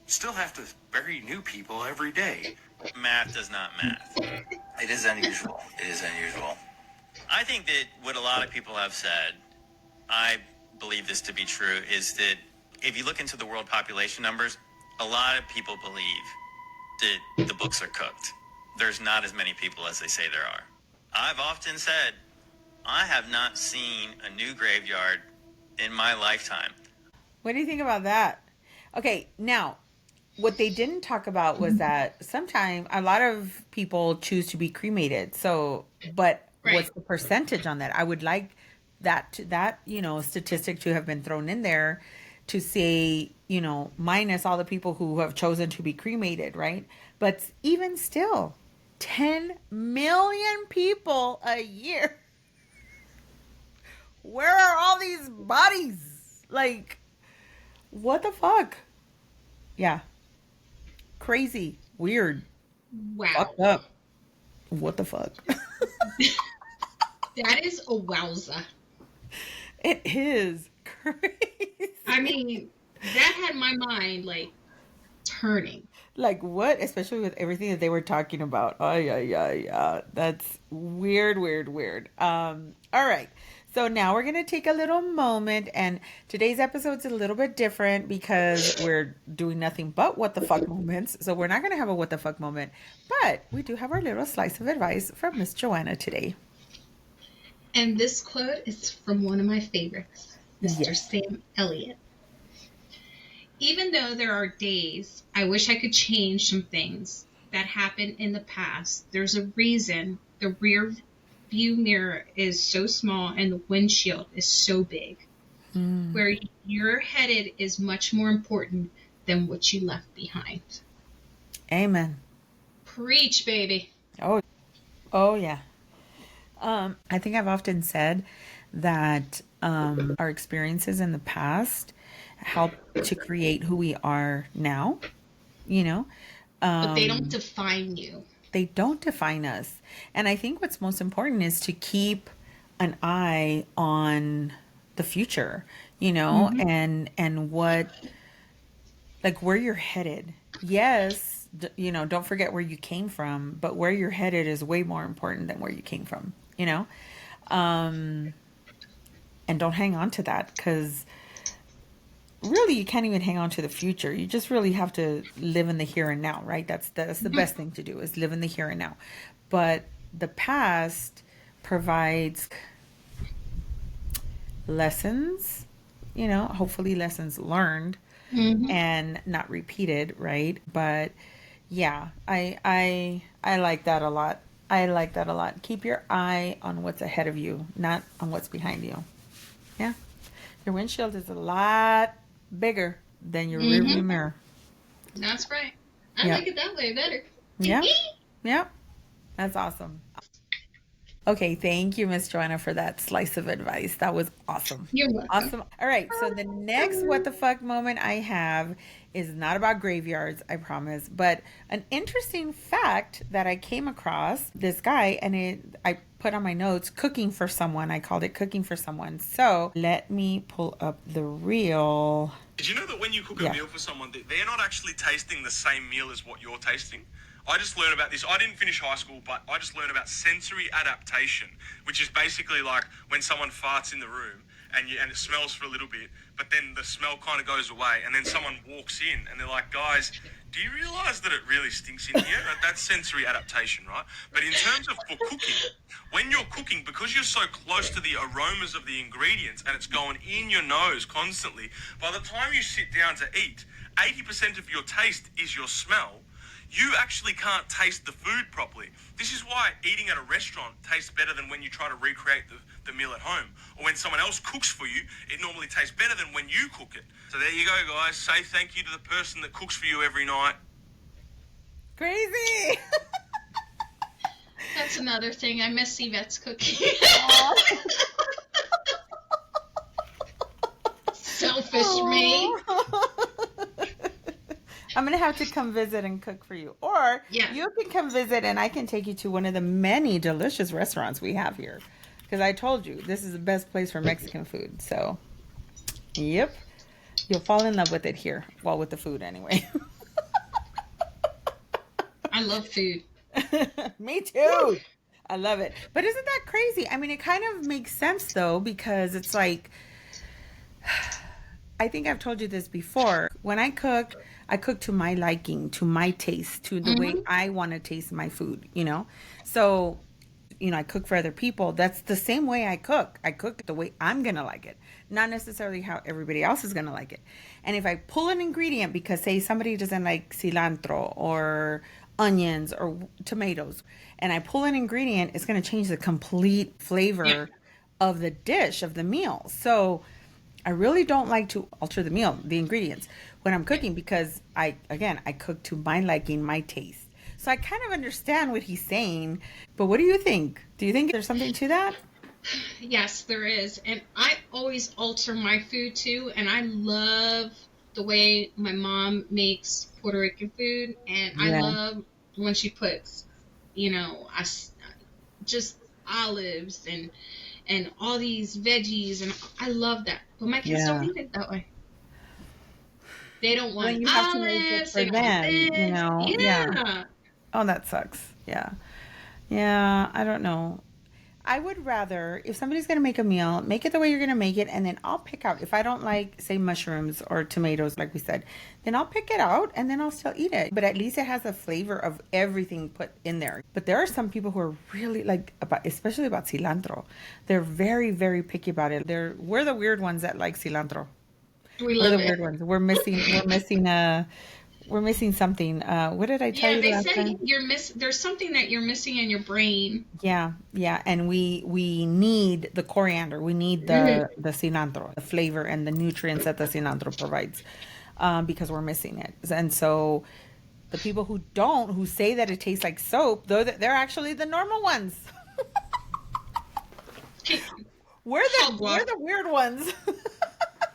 still have to bury new people every day. Math does not math. It is unusual. It is unusual. I think that what a lot of people have said, I believe this to be true, is that if you look into the world population numbers, a lot of people believe that the books are cooked. There's not as many people as they say there are. I've often said, I have not seen a new graveyard in my lifetime. What do you think about that? Okay, now, what they didn't talk about was that sometimes a lot of people choose to be cremated. So, but what's the percentage on that? I would like that statistic to have been thrown in there to say, minus all the people who have chosen to be cremated, right? But even still, 10 million people a year. Where are all these bodies? Like, what the fuck? Yeah. Crazy. Weird. Wow. Fucked up. What the fuck? That is a wowza. It is crazy. I mean, that had my mind, turning. Like what? Especially with everything that they were talking about. Oh, yeah. That's weird, weird, weird. All right. So now we're going to take a little moment, and today's episode's a little bit different because we're doing nothing but what the fuck moments. So we're not going to have a what the fuck moment, but we do have our little slice of advice from Miss Joanna today. And this quote is from one of my favorites, Mr. Sam Elliott. Even though there are days I wish I could change some things that happened in the past, there's a reason the rear view mirror is so small and the windshield is so big. Where you're headed is much more important than what you left behind. Amen. Preach, baby. Oh yeah. I think I've often said that our experiences in the past help to create who we are now, but they don't define you. They don't define us. And I think what's most important is to keep an eye on the future, and what, like where you're headed. Yes, don't forget where you came from, but where you're headed is way more important than where you came from, and don't hang on to that, because really you can't even hang on to the future. You just really have to live in the here and now, right? That's the best thing to do, is live in the here and now. But the past provides lessons, hopefully lessons learned and not repeated, right? But yeah, I like that a lot. I like that a lot. Keep your eye on what's ahead of you, not on what's behind you. Yeah. Your windshield is a lot bigger than your rearview mirror. That's right. I like it that way better. Yeah. Yeah. That's awesome. Okay, thank you, Miss Joanna, for that slice of advice. That was awesome. You're welcome. Awesome. All right, so the next what the fuck moment I have is not about graveyards, I promise, but an interesting fact that I came across. This guy, and I put on my notes, cooking for someone. I called it cooking for someone. So let me pull up the reel. Did you know that when you cook a meal for someone, they're not actually tasting the same meal as what you're tasting? I just learned about this. I didn't finish high school, but I just learned about sensory adaptation, which is basically like when someone farts in the room and it smells for a little bit, but then the smell kind of goes away, and then someone walks in and they're like, guys, do you realize that it really stinks in here? That's sensory adaptation, right? But in terms of for cooking, when you're cooking, because you're so close to the aromas of the ingredients and it's going in your nose constantly, by the time you sit down to eat, 80% of your taste is your smell. You actually can't taste the food properly. This is why eating at a restaurant tastes better than when you try to recreate the meal at home. Or when someone else cooks for you, it normally tastes better than when you cook it. So there you go, guys. Say thank you to the person that cooks for you every night. Crazy. That's another thing. I miss Yvette's cooking. Selfish me. I'm going to have to come visit and cook for you. Or you can come visit and I can take you to one of the many delicious restaurants we have here. Because I told you, this is the best place for Mexican food. So, yep. You'll fall in love with it here. Well, with the food anyway. I love food. Me too. I love it. But isn't that crazy? I mean, it kind of makes sense though, because it's like, I think I've told you this before. When I cook to my liking, to my taste, to the way I want to taste my food, you know? So, you know, I cook for other people. That's the same way I cook. I cook the way I'm going to like it, not necessarily how everybody else is going to like it. And if I pull an ingredient because, say, somebody doesn't like cilantro or onions or tomatoes, and I pull an ingredient, it's going to change the complete flavor of the dish, of the meal. So I really don't like to alter the meal, the ingredients, when I'm cooking, because I cook to my liking, my taste. So I kind of understand what he's saying, but what do you think? Do you think there's something to that? Yes, there is. And I always alter my food too, and I love the way my mom makes Puerto Rican food, and I love when she puts, you know, just olives and all these veggies, and I love that. But my kids don't eat it that way. They don't want you have to make it for them, you know? Yeah. Oh, that sucks. Yeah. Yeah, I don't know. I would rather, if somebody's going to make a meal, make it the way you're going to make it, and then I'll pick out. If I don't like, say, mushrooms or tomatoes, like we said, then I'll pick it out, and then I'll still eat it. But at least it has a flavor of everything put in there. But there are some people who are really, like, especially about cilantro. They're very, very picky about it. We're the weird ones that like cilantro. We're the weird ones. We're missing something. What did I tell you last time? Yeah, they say there's something that you're missing in your brain. Yeah, and we need the coriander. We need the cilantro, the flavor and the nutrients that the cilantro provides, because we're missing it. And so the people who say that it tastes like soap, they're actually the normal ones. We're the weird ones.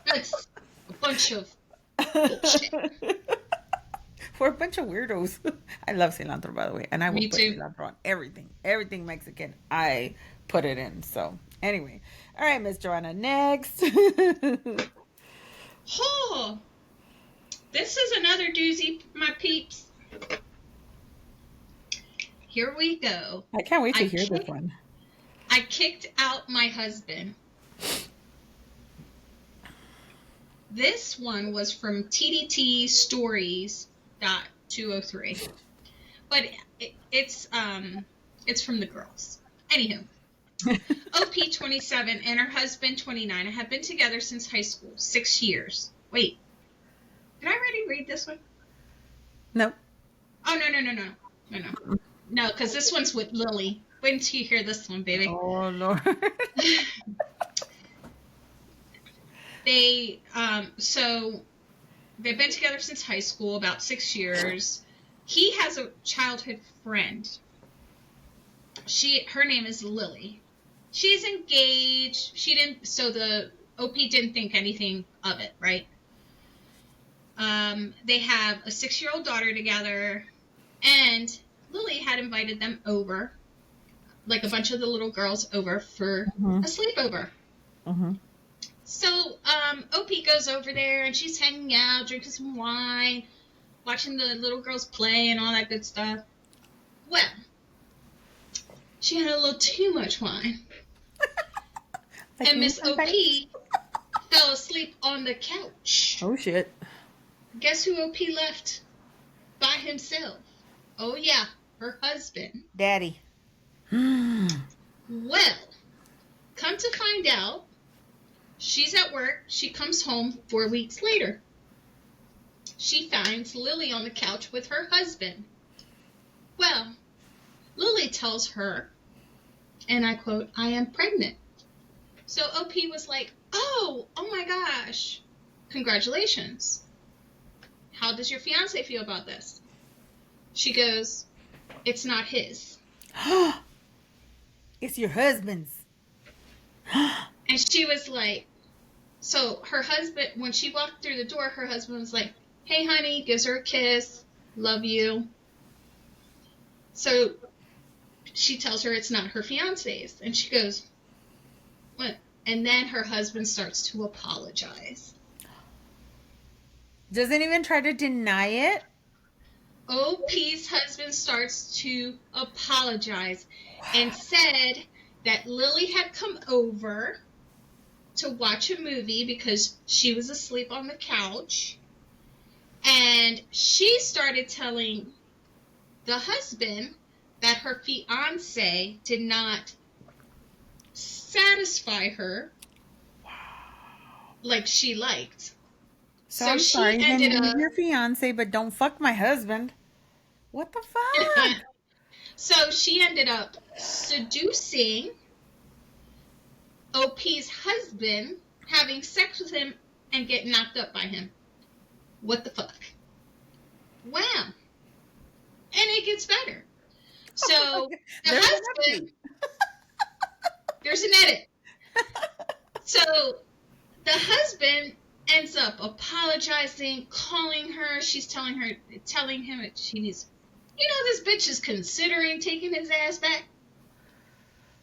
That's a bunch of bullshit. We're a bunch of weirdos. I love cilantro, by the way. And I will put cilantro on everything. Everything Mexican, I put it in. So, anyway. All right, Miss Joanna, next. Oh, this is another doozy, my peeps. Here we go. I can't wait to hear this one. I kicked out my husband. This one was from TDT Stories.203, but it's from the girls. Anywho, OP 27 and her husband 29 have been together since high school, 6 years. Wait, did I already read this one? No. Oh no, because this one's with Lily. Wait until you hear this one, baby. Oh Lord. So they've been together since high school, about 6 years. He has a childhood friend. Her name is Lily. She's engaged. So the OP didn't think anything of it, right? They have a 6-year-old daughter together, and Lily had invited them over, like a bunch of the little girls over for a sleepover. Mm-hmm. So, OP goes over there, and she's hanging out, drinking some wine, watching the little girls play and all that good stuff. Well, she had a little too much wine. And Miss OP fell asleep on the couch. Oh, shit. Guess who OP left by himself? Oh, yeah, her husband. Daddy. Well, come to find out, she's at work. She comes home 4 weeks later. She finds Lily on the couch with her husband. Well, Lily tells her, and I quote, "I am pregnant." So OP was like, oh my gosh, congratulations. How does your fiance feel about this? She goes, it's not his. It's your husband's. And she was like, so her husband, when she walked through the door, her husband was like, hey honey, gives her a kiss, love you. So she tells her it's not her fiance's, and she goes, what? And then her husband starts to apologize. Doesn't even try to deny it. OP's husband starts to apologize and said that Lily had come over to watch a movie because she was asleep on the couch, and she started telling the husband that her fiance did not satisfy her like she liked. So I'm sorry, then leave your fiance, but don't fuck my husband. What the fuck? So she ended up seducing OP's husband, having sex with him, and get knocked up by him. What the fuck? Wow. And it gets better. So the husband, there's an edit. So the husband ends up apologizing, calling her. She's telling him that she needs, this bitch is considering taking his ass back.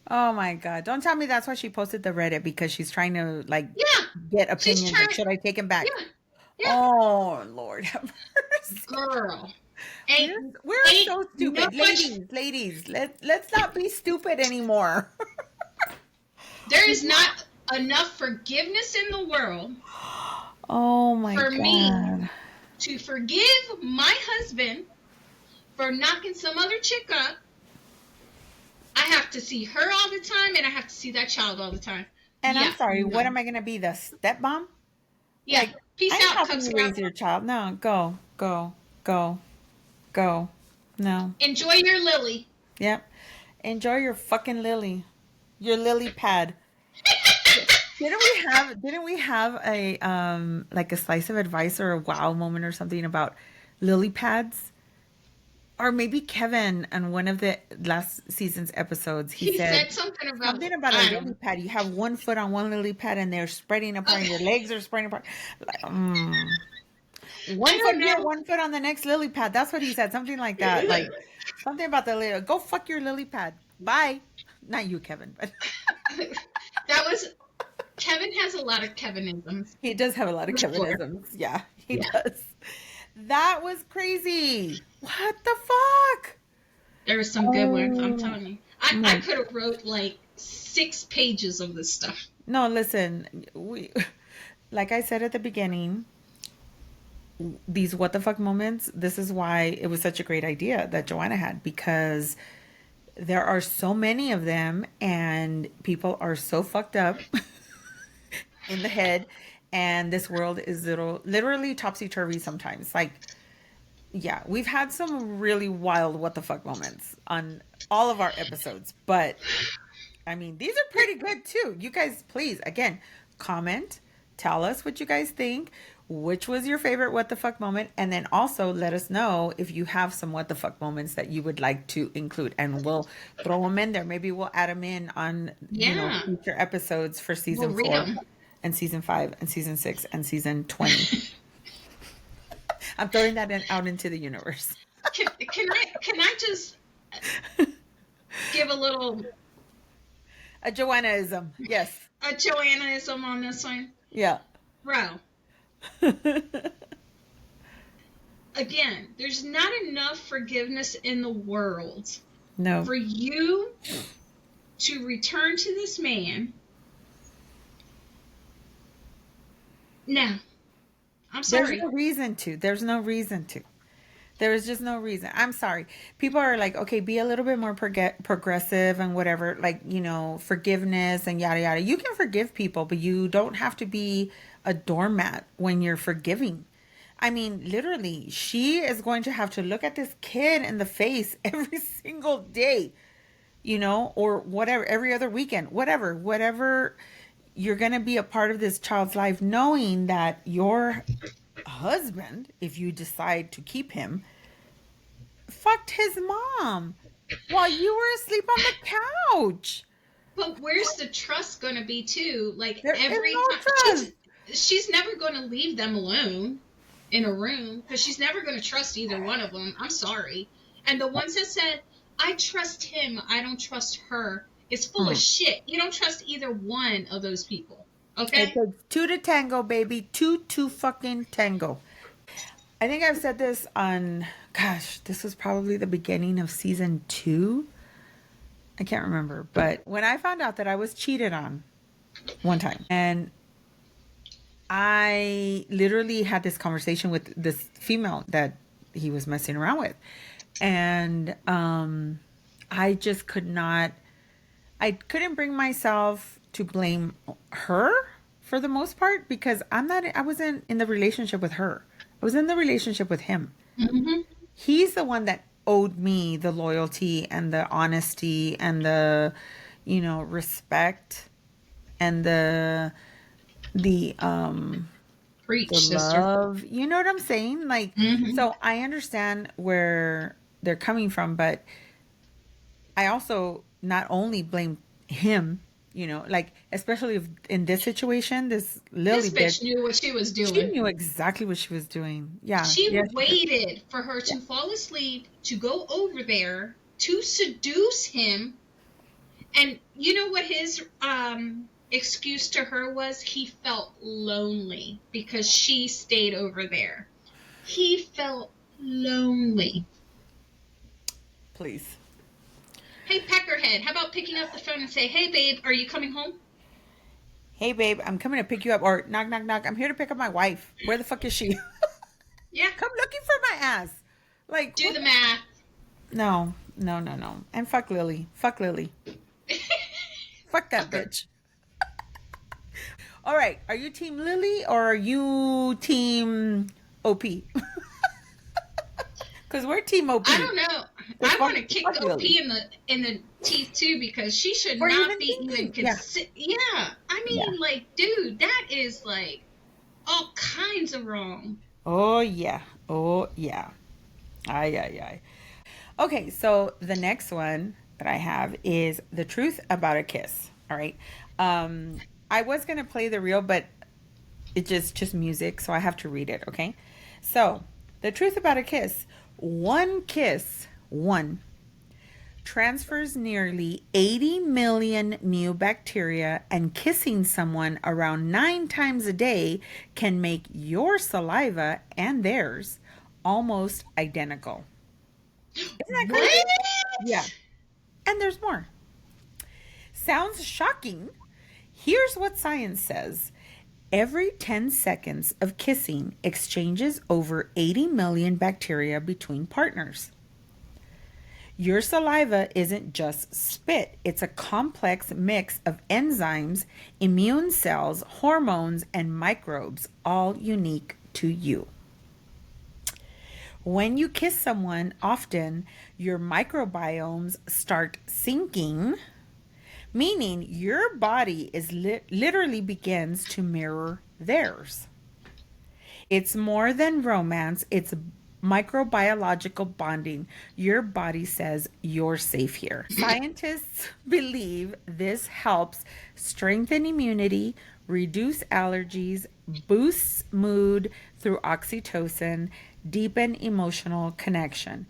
Oh my God. Don't tell me that's why she posted the Reddit, because she's trying to get opinions. Should I take him back? Yeah. Oh, Lord have mercy. Girl. We're so stupid. Ladies, let's not be stupid anymore. There is not enough forgiveness in the world for me to forgive my husband for knocking some other chick up. I have to see her all the time, and I have to see that child all the time. And I'm sorry, what am I going to be, the stepmom? Yeah, peace out, helping you raise your child. No, go. No. Enjoy your Lily. Yep. Enjoy your fucking Lily. Your lily pad. Didn't we have a like a slice of advice or a wow moment or something about lily pads? Or maybe Kevin on one of the last season's episodes, he said something about a lily pad. You have one foot on one lily pad and they're spreading apart, and your legs are spreading apart. Like, one foot here, one foot on the next lily pad. That's what he said. Something like that. Like something about the lily. Go fuck your lily pad. Bye. Not you, Kevin, but Kevin has a lot of Kevinisms. He does have a lot of Kevinisms. Yeah, he does. That was crazy. What the fuck? There were some good ones, I'm telling you. I could have wrote like 6 pages of this stuff. No, listen. Like I said at the beginning, these what the fuck moments, this is why it was such a great idea that Joanna had, because there are so many of them and people are so fucked up in the head, and this world is literally topsy-turvy sometimes. Like, yeah, we've had some really wild what the fuck moments on all of our episodes, but I mean, these are pretty good too. You guys, please, again, comment, tell us what you guys think, which was your favorite what the fuck moment, and then also let us know if you have some what the fuck moments that you would like to include, and we'll throw them in there. Maybe we'll add them in on future episodes for season 4 and season 5 and season 6 and season 20. I'm throwing that out into the universe. Can I just give a little Joannaism? Yes. A Joannaism on this one. Yeah. Bro. Again, there's not enough forgiveness in the world for you to return to this man No, I'm There's sorry. no reason to. There's no reason to. There is just no reason. I'm sorry. People are like, okay, be a little bit more progressive and whatever, like, forgiveness and yada yada. You can forgive people, but you don't have to be a doormat when you're forgiving. I mean, literally, she is going to have to look at this kid in the face every single day, or whatever, every other weekend, whatever. You're going to be a part of this child's life knowing that your husband, if you decide to keep him, fucked his mom while you were asleep on the couch. But where's the trust going to be too? Like There is every no time trust. she's never going to leave them alone in a room because she's never going to trust either one of them. I'm sorry. And the ones that said, I trust him, I don't trust her, is full of shit. You don't trust either one of those people. It Okay? takes two to tango, baby. Two to fucking tango. I think I've said this on, gosh, this was probably the beginning of season 2. I can't remember. But when I found out that I was cheated on one time, and I literally had this conversation with this female that he was messing around with. And I just I couldn't bring myself to blame her for the most part because I wasn't in the relationship with her. I was in the relationship with him. Mm-hmm. He's the one that owed me the loyalty and the honesty and the, respect and the Preach, the sister. love. You know what I'm saying? Like, Mm-hmm. so I understand where they're coming from, but I also not only blame him, like, especially if in this situation, this Lily This bitch, bitch knew what she was she doing. knew exactly what she was doing. Yeah. She Yes. waited for her to fall asleep to go over there to seduce him. And you know what his excuse to her was? He felt lonely because she stayed over there. He felt lonely. Please. Hey, Peckerhead, how about picking up the phone and say, hey, babe, are you coming home? Hey, babe, I'm coming to pick you up. Or knock, knock, knock. I'm here to pick up my wife. Where the fuck is she? Yeah. Come looking for my ass. Like, do the math. No, no, no, no. And fuck Lily. Fuck Lily. Fuck that bitch. All right. Are you team Lily or are you team OP? Because we're team OP. I don't know. I want to kick OP in the teeth too because she should Or not even be thinking. even considered. Yeah. I mean, like, dude, that is like all kinds of wrong. Oh, yeah. Oh, yeah. Ay, ay, ay. Okay, so the next one that I have is the truth about a kiss. All right. I was gonna play the reel, but it's just music, so I have to read it. Okay. So the truth about a kiss: one kiss, one transfers nearly 80 million new bacteria, and kissing someone around 9 times a day can make your saliva and theirs almost identical. Isn't that crazy? What? Yeah. And there's more. Sounds shocking. Here's what science says. Every 10 seconds of kissing exchanges over 80 million bacteria between partners. Your saliva isn't just spit, it's a complex mix of enzymes, immune cells, hormones, and microbes, all unique to you. When you kiss someone, often your microbiomes start sinking, meaning your body is literally begins to mirror theirs. It's more than romance, it's microbiological bonding. Your body says you're safe here. Scientists believe this helps strengthen immunity, reduce allergies, boosts mood through oxytocin, deepen emotional connection.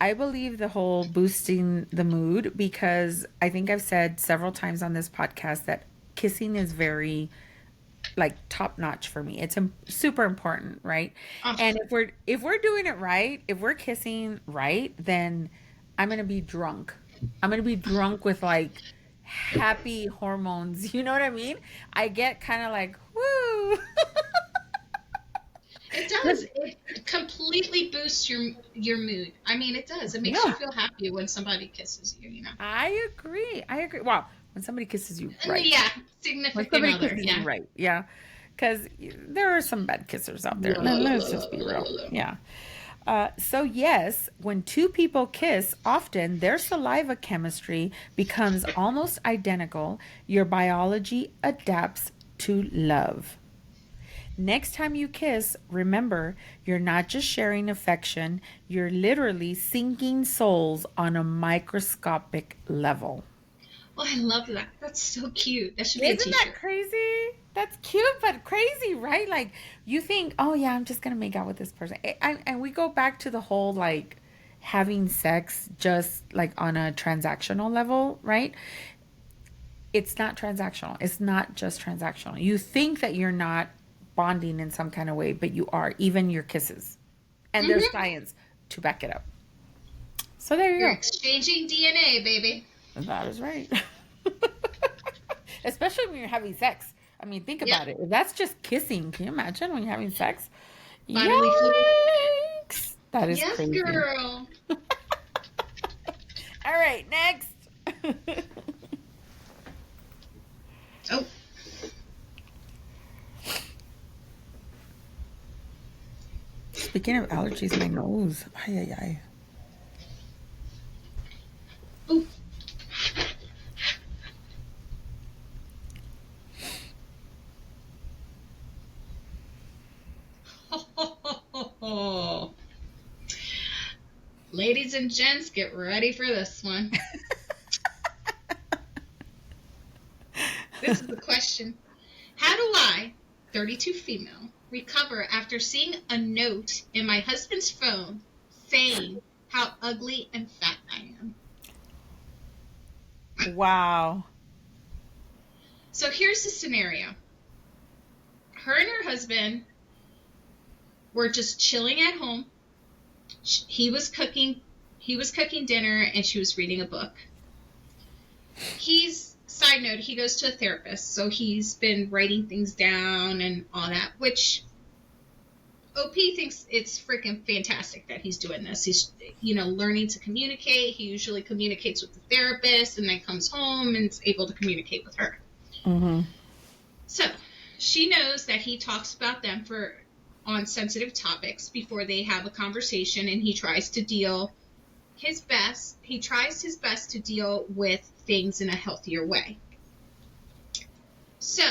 I believe the whole boosting the mood because I think I've said several times on this podcast that kissing is very like top notch for me. It's super important, right? And if we're doing it right, if we're kissing right, then I'm gonna be drunk. I'm gonna be drunk with like happy hormones. You know what I mean? I get kind of like woo. does. It completely boosts your mood. I mean, it does. It makes you Yeah, feel happy when somebody kisses you, I agree. I agree. Wow, when somebody kisses you And right. yeah, When significant somebody other. kisses you Yeah. right. Yeah. Because there are some bad kissers out there. La, la, la, Let's la, just be la, real. la, la. Yeah. So, yes, when two people kiss, often their saliva chemistry becomes almost identical. Your biology adapts to love. Next time you kiss, remember you're not just sharing affection, you're literally syncing souls on a microscopic level. Oh, I love that. That's so cute. That should be a Isn't that t-shirt. crazy? That's cute, but crazy, right? Like, you think, oh, yeah, I'm just going to make out with this person. And we go back to the whole like having sex just like on a transactional level, right? It's not transactional. It's not just transactional. You think that you're not bonding in some kind of way, but you are, even your kisses. And there's Mm-hmm. science to back it up. So there you You're go. exchanging DNA, baby. That is right. Especially when you're having sex. I mean, think Yep. about it. If that's just kissing, can you imagine when you're having sex? Bodily fluid. Yikes! That is Yes, crazy. girl. All right, next. Oh, Speaking of allergies, my nose. Ay, ay, ay. ooh. Ladies and gents, get ready for this one. This is the question. How do I, 32 female, recover after seeing a note in my husband's phone saying how ugly and fat I am? Wow. So here's the scenario. Her and her husband were just chilling at home. He was cooking dinner and she was reading a book. Side note, he goes to a therapist, so he's been writing things down and all that, which OP thinks it's freaking fantastic that he's doing this. He's, learning to communicate. He usually communicates with the therapist and then comes home and is able to communicate with her. Mm-hmm. So she knows that he talks about them on sensitive topics before they have a conversation, and he tries his best to deal with things in a healthier way. So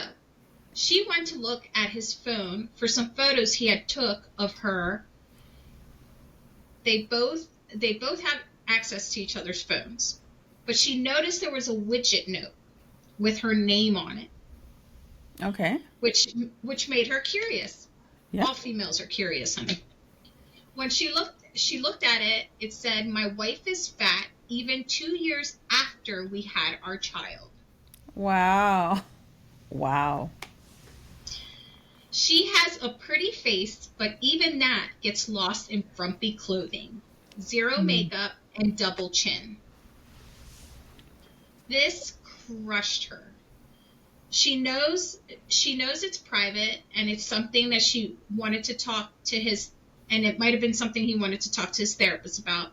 she went to look at his phone for some photos he had took of her. They both have access to each other's phones, but she noticed there was a widget note with her name on it. Okay. Which made her curious. Yeah. All females are curious, honey. When she looked at it, it said, "My wife is fat even 2 years after we had our child." Wow. Wow. She has a pretty face, but even that gets lost in frumpy clothing, zero makeup, and double chin. This crushed her. She knows it's private, and it's something that she wanted to talk to and it might have been something he wanted to talk to his therapist about.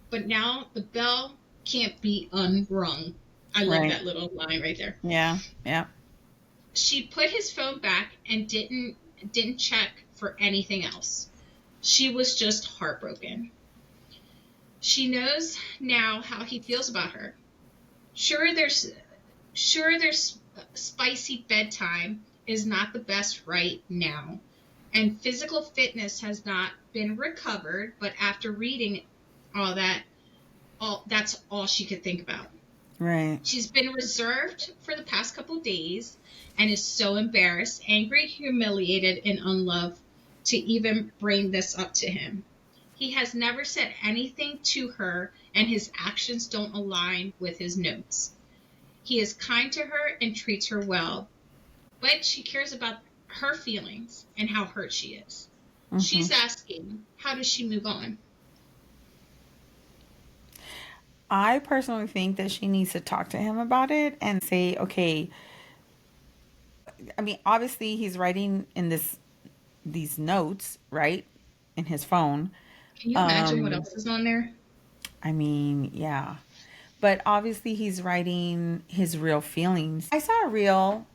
But now the bell can't be unrung. I love that little line right there. Yeah. Yeah. She put his phone back and didn't check for anything else. She was just heartbroken. She knows now how he feels about her. Sure, there's spicy bedtime is not the best right now, and physical fitness has not been recovered, but after reading all that, that's all she could think about. Right. She's been reserved for the past couple days and is so embarrassed, angry, humiliated, and unloved to even bring this up to him. He has never said anything to her, and his actions don't align with his notes. He is kind to her and treats her well, but she cares about her feelings and how hurt she is. Mm-hmm. She's asking, how does she move on? I personally think that she needs to talk to him about it and say, okay, I mean, obviously he's writing in this these notes, right, in his phone. Can you imagine what Um, else is on there? I mean, yeah. But obviously he's writing his real feelings. I saw a reel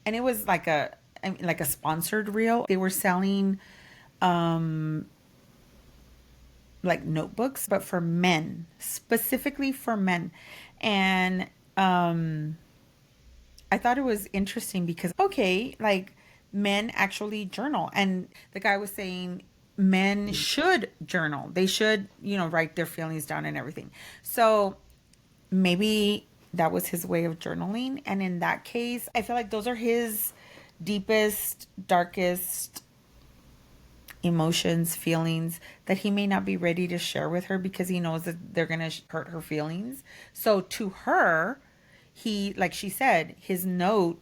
and it was like I mean, like a sponsored reel. They were selling um like notebooks, but for men, specifically for men. And I thought it was interesting because, okay, like men actually journal. And the guy was saying men should journal. They should, write their feelings down and everything. So maybe that was his way of journaling. And in that case, I feel like those are his deepest, darkest emotions, feelings that he may not be ready to share with her because he knows that they're going to hurt her feelings. So to her, he, like she said, his note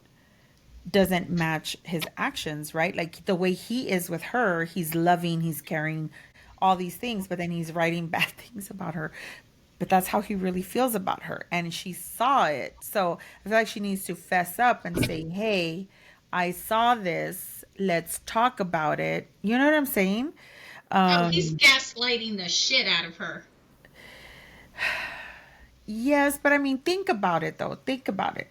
doesn't match his actions, right? Like the way he is with her, he's loving, he's caring, all these things, but then he's writing bad things about her. But that's how he really feels about her. And she saw it. So I feel like she needs to fess up and say, hey, I saw this. Let's talk about it. You know what I'm saying? Oh, he's Um, gaslighting the shit out of her. yes, but I mean, think about it though. Think about it.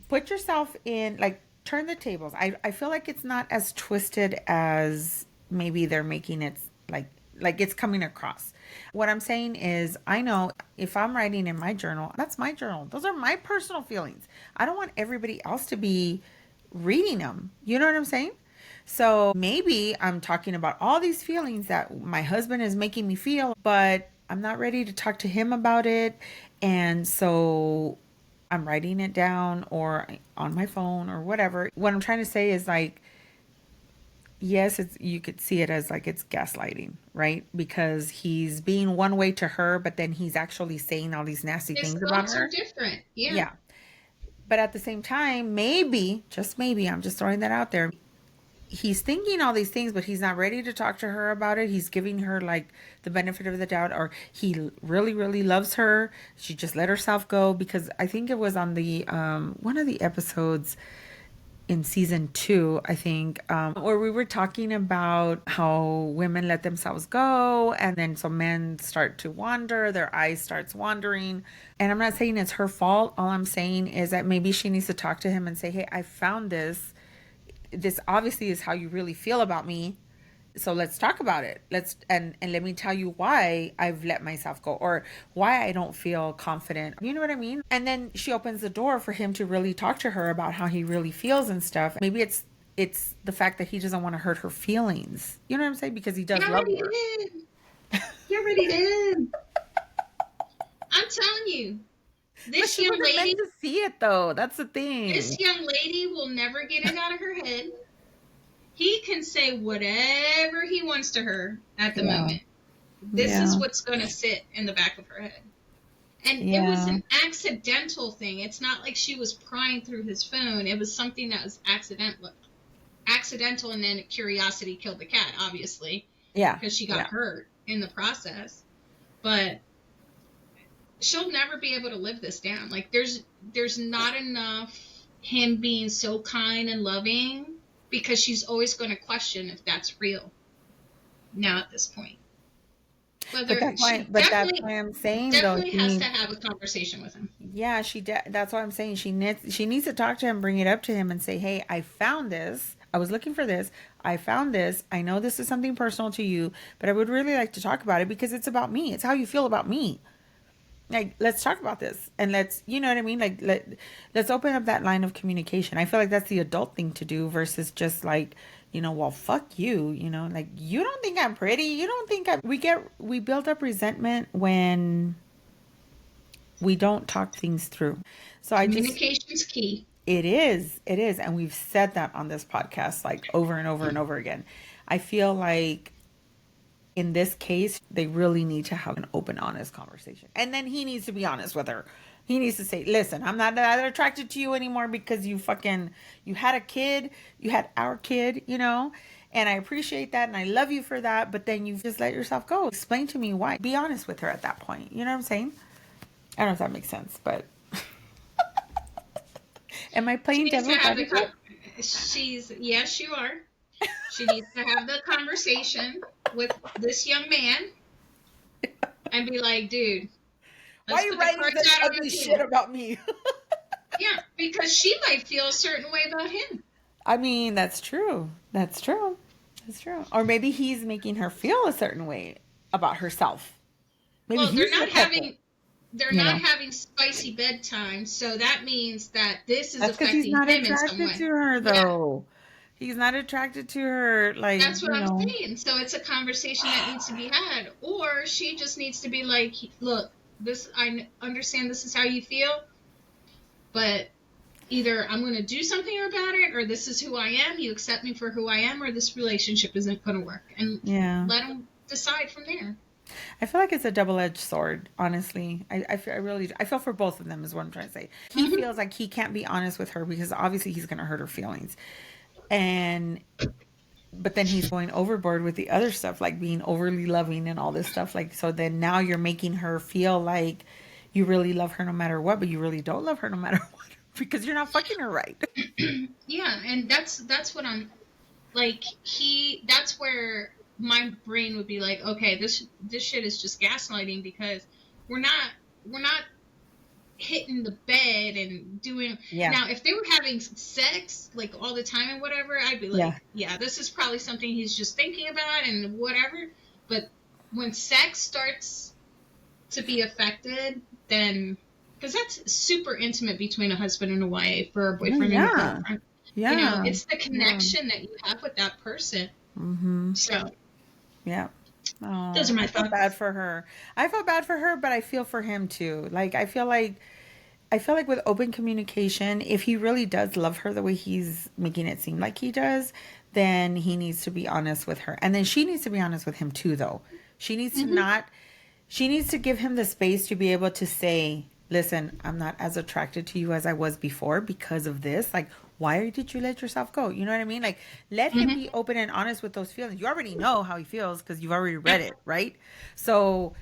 Put yourself in, like, turn the tables. I feel like it's not as twisted as maybe they're making it, like it's coming across. What I'm saying is, I know if I'm writing in my journal, that's my journal, those are my personal feelings. I don't want everybody else to be reading them. You know what I'm saying? So maybe I'm talking about all these feelings that my husband is making me feel, but I'm not ready to talk to him about it. And so I'm writing it down or on my phone or whatever. What I'm trying to say is, like, yes, it's, you could see it as like it's gaslighting, right? Because he's being one way to her, but then he's actually saying all these nasty His things about thoughts are her. different. Yeah. Yeah. But at the same time, maybe, just maybe, I'm just throwing that out there. He's thinking all these things, but he's not ready to talk to her about it. He's giving her like the benefit of the doubt, or he really, really loves her. She just let herself go, because I think it was on the one of the episodes in season 2, I think, where we were talking about how women let themselves go, and then so men start to wander, their eyes starts wandering. And I'm not saying it's her fault. All I'm saying is that maybe she needs to talk to him and say, hey, I found this obviously is how you really feel about me, so let's talk about it. Let's and let me tell you why I've let myself go, or why I don't feel confident. You know what I mean? And then she opens the door for him to really talk to her about how he really feels and stuff. Maybe it's the fact that he doesn't want to hurt her feelings. You know what I'm saying? Because he He does love already her. did. He already did. I'm telling you, But this she young wasn't meant lady, to see it though. That's the this thing. young lady will never get it out of her head. He can say whatever he wants to her at the Yeah. moment. This is Yeah. what's going to sit in the back of her head. And it was Yeah. an accidental thing. It's not like she was prying through his phone. It was something that was accidental, and then curiosity killed the cat, obviously, Yeah. because she got Yeah. hurt in the process. But she'll never be able to live this down. Like there's not enough him being so kind and loving, because she's always going to question if that's real now at this point. But Whether that's why she but that's why I'm saying though, definitely she has to needs. have a conversation with him. Yeah, that's what I'm saying. She needs to talk to him, bring it up to him and say, "Hey, I found this. I was looking for this. I found this. I know this is something personal to you, but I would really like to talk about it because it's about me. It's how you feel about me. Like, let's talk about this, and let's, you know what I mean? Like, let's open up that line of communication. I feel like that's the adult thing to do versus just like, well, fuck you, like, you don't think I'm pretty. You don't think we build up resentment when we don't talk things through. So Communication's key. it is. And we've said that on this podcast like over and over and over again. I feel like in this case, they really need to have an open, honest conversation. And then he needs to be honest with her. He needs to say, listen, I'm not that attracted to you anymore because you had a kid, you had our kid, and I appreciate that and I love you for that. But then you just let yourself go. Explain to me why. Be honest with her at that point. You know what I'm saying? I don't know if that makes sense, but am I She playing needs to devil's have the advocate? yes, you are. She needs to have the conversation with this young man and be like, dude, Why are let's you put the writing cards this out on the ugly shit table. about me? Yeah, because she might feel a certain way about him. I mean, that's true. That's true. That's true. Or maybe he's making her feel a certain way about herself. Maybe Well, they're he's the not culprit. having they're You not know, having spicy bedtime, so that means that this is that's because he's affecting not him in some attracted way. to her, Yeah, though. He's not attracted to her, like, that's what you I'm know. saying. So it's a conversation that needs to be had, or she just needs to be like, "Look, this I understand this is how you feel, but either I'm going to do something about it, or this is who I am. You accept me for who I am, or this relationship isn't going to work." And Yeah. let him decide from there. I feel like it's a double-edged sword, honestly. I really, I feel for both of them is what I'm trying to say. He Mm-hmm. feels like he can't be honest with her because obviously he's going to hurt her feelings. And but then he's going overboard with the other stuff, like being overly loving and all this stuff. Like, so then now you're making her feel like you really love her no matter what, but you really don't love her no matter what because you're not fucking her right. Yeah, and that's what I'm like. That's where my brain would be like, okay, this shit is just gaslighting because we're not hitting the bed and doing. Yeah. Now if they were having sex like all the time and whatever, I'd be like, yeah, this is probably something he's just thinking about and whatever. But when sex starts to be affected, then because that's super intimate between a husband and a wife or a boyfriend and a girlfriend. Yeah. You know, it's the connection that you have with that person. Mm-hmm. So yeah. Oh, those are my I feel thoughts. bad for her. I feel bad for her, but I feel for him too. Like I feel like with open communication, if he really does love her the way he's making it seem like he does, then he needs to be honest with her. And then she needs to be honest with him too, though. She needs to not, she needs to give him the space to be able to say, listen, I'm not as attracted to you as I was before because of this. Like, why did you let yourself go? You know what I mean? Like, let him be open and honest with those feelings. You already know how he feels because you've already read it, right? So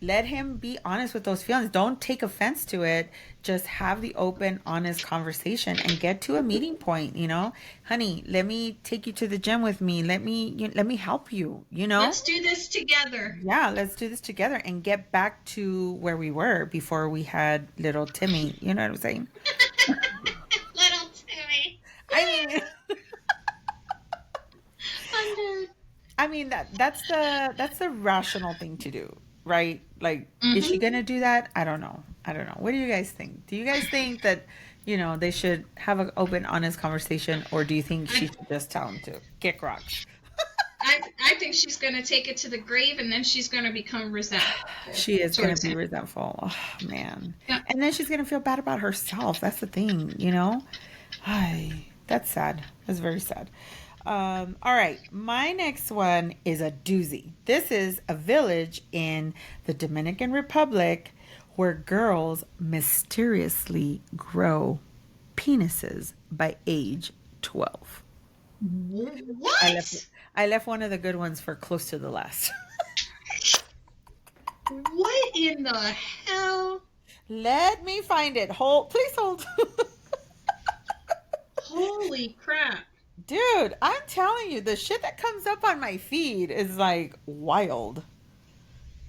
let him be honest with those feelings. Don't take offense to it. Just have the open, honest conversation and get to a meeting point, you know? Honey, let me take you to the gym with me. Let me help you, you know? Let's do this together. Yeah, let's do this together and get back to where we were before we had little Timmy. You know what I'm saying? Little Timmy. I mean that's the rational thing to do, right? Like, is she gonna do that? I don't know. What do you guys think? Do you guys think that they should have an open, honest conversation, or do you think she should just tell him to kick rocks? I think she's going to take it to the grave, and then she's going to become resentful. She is going to be resentful. Oh, man. Yeah. And then she's going to feel bad about herself. That's the thing, you know? Ay, that's sad. That's very sad. All right. My next one is a doozy. This is a village in the Dominican Republic where girls mysteriously grow penises by age 12. What? I left one of the good ones for close to the last. What in the hell? Let me find it. Please hold. Holy crap. Dude, I'm telling you, the shit that comes up on my feed is like wild.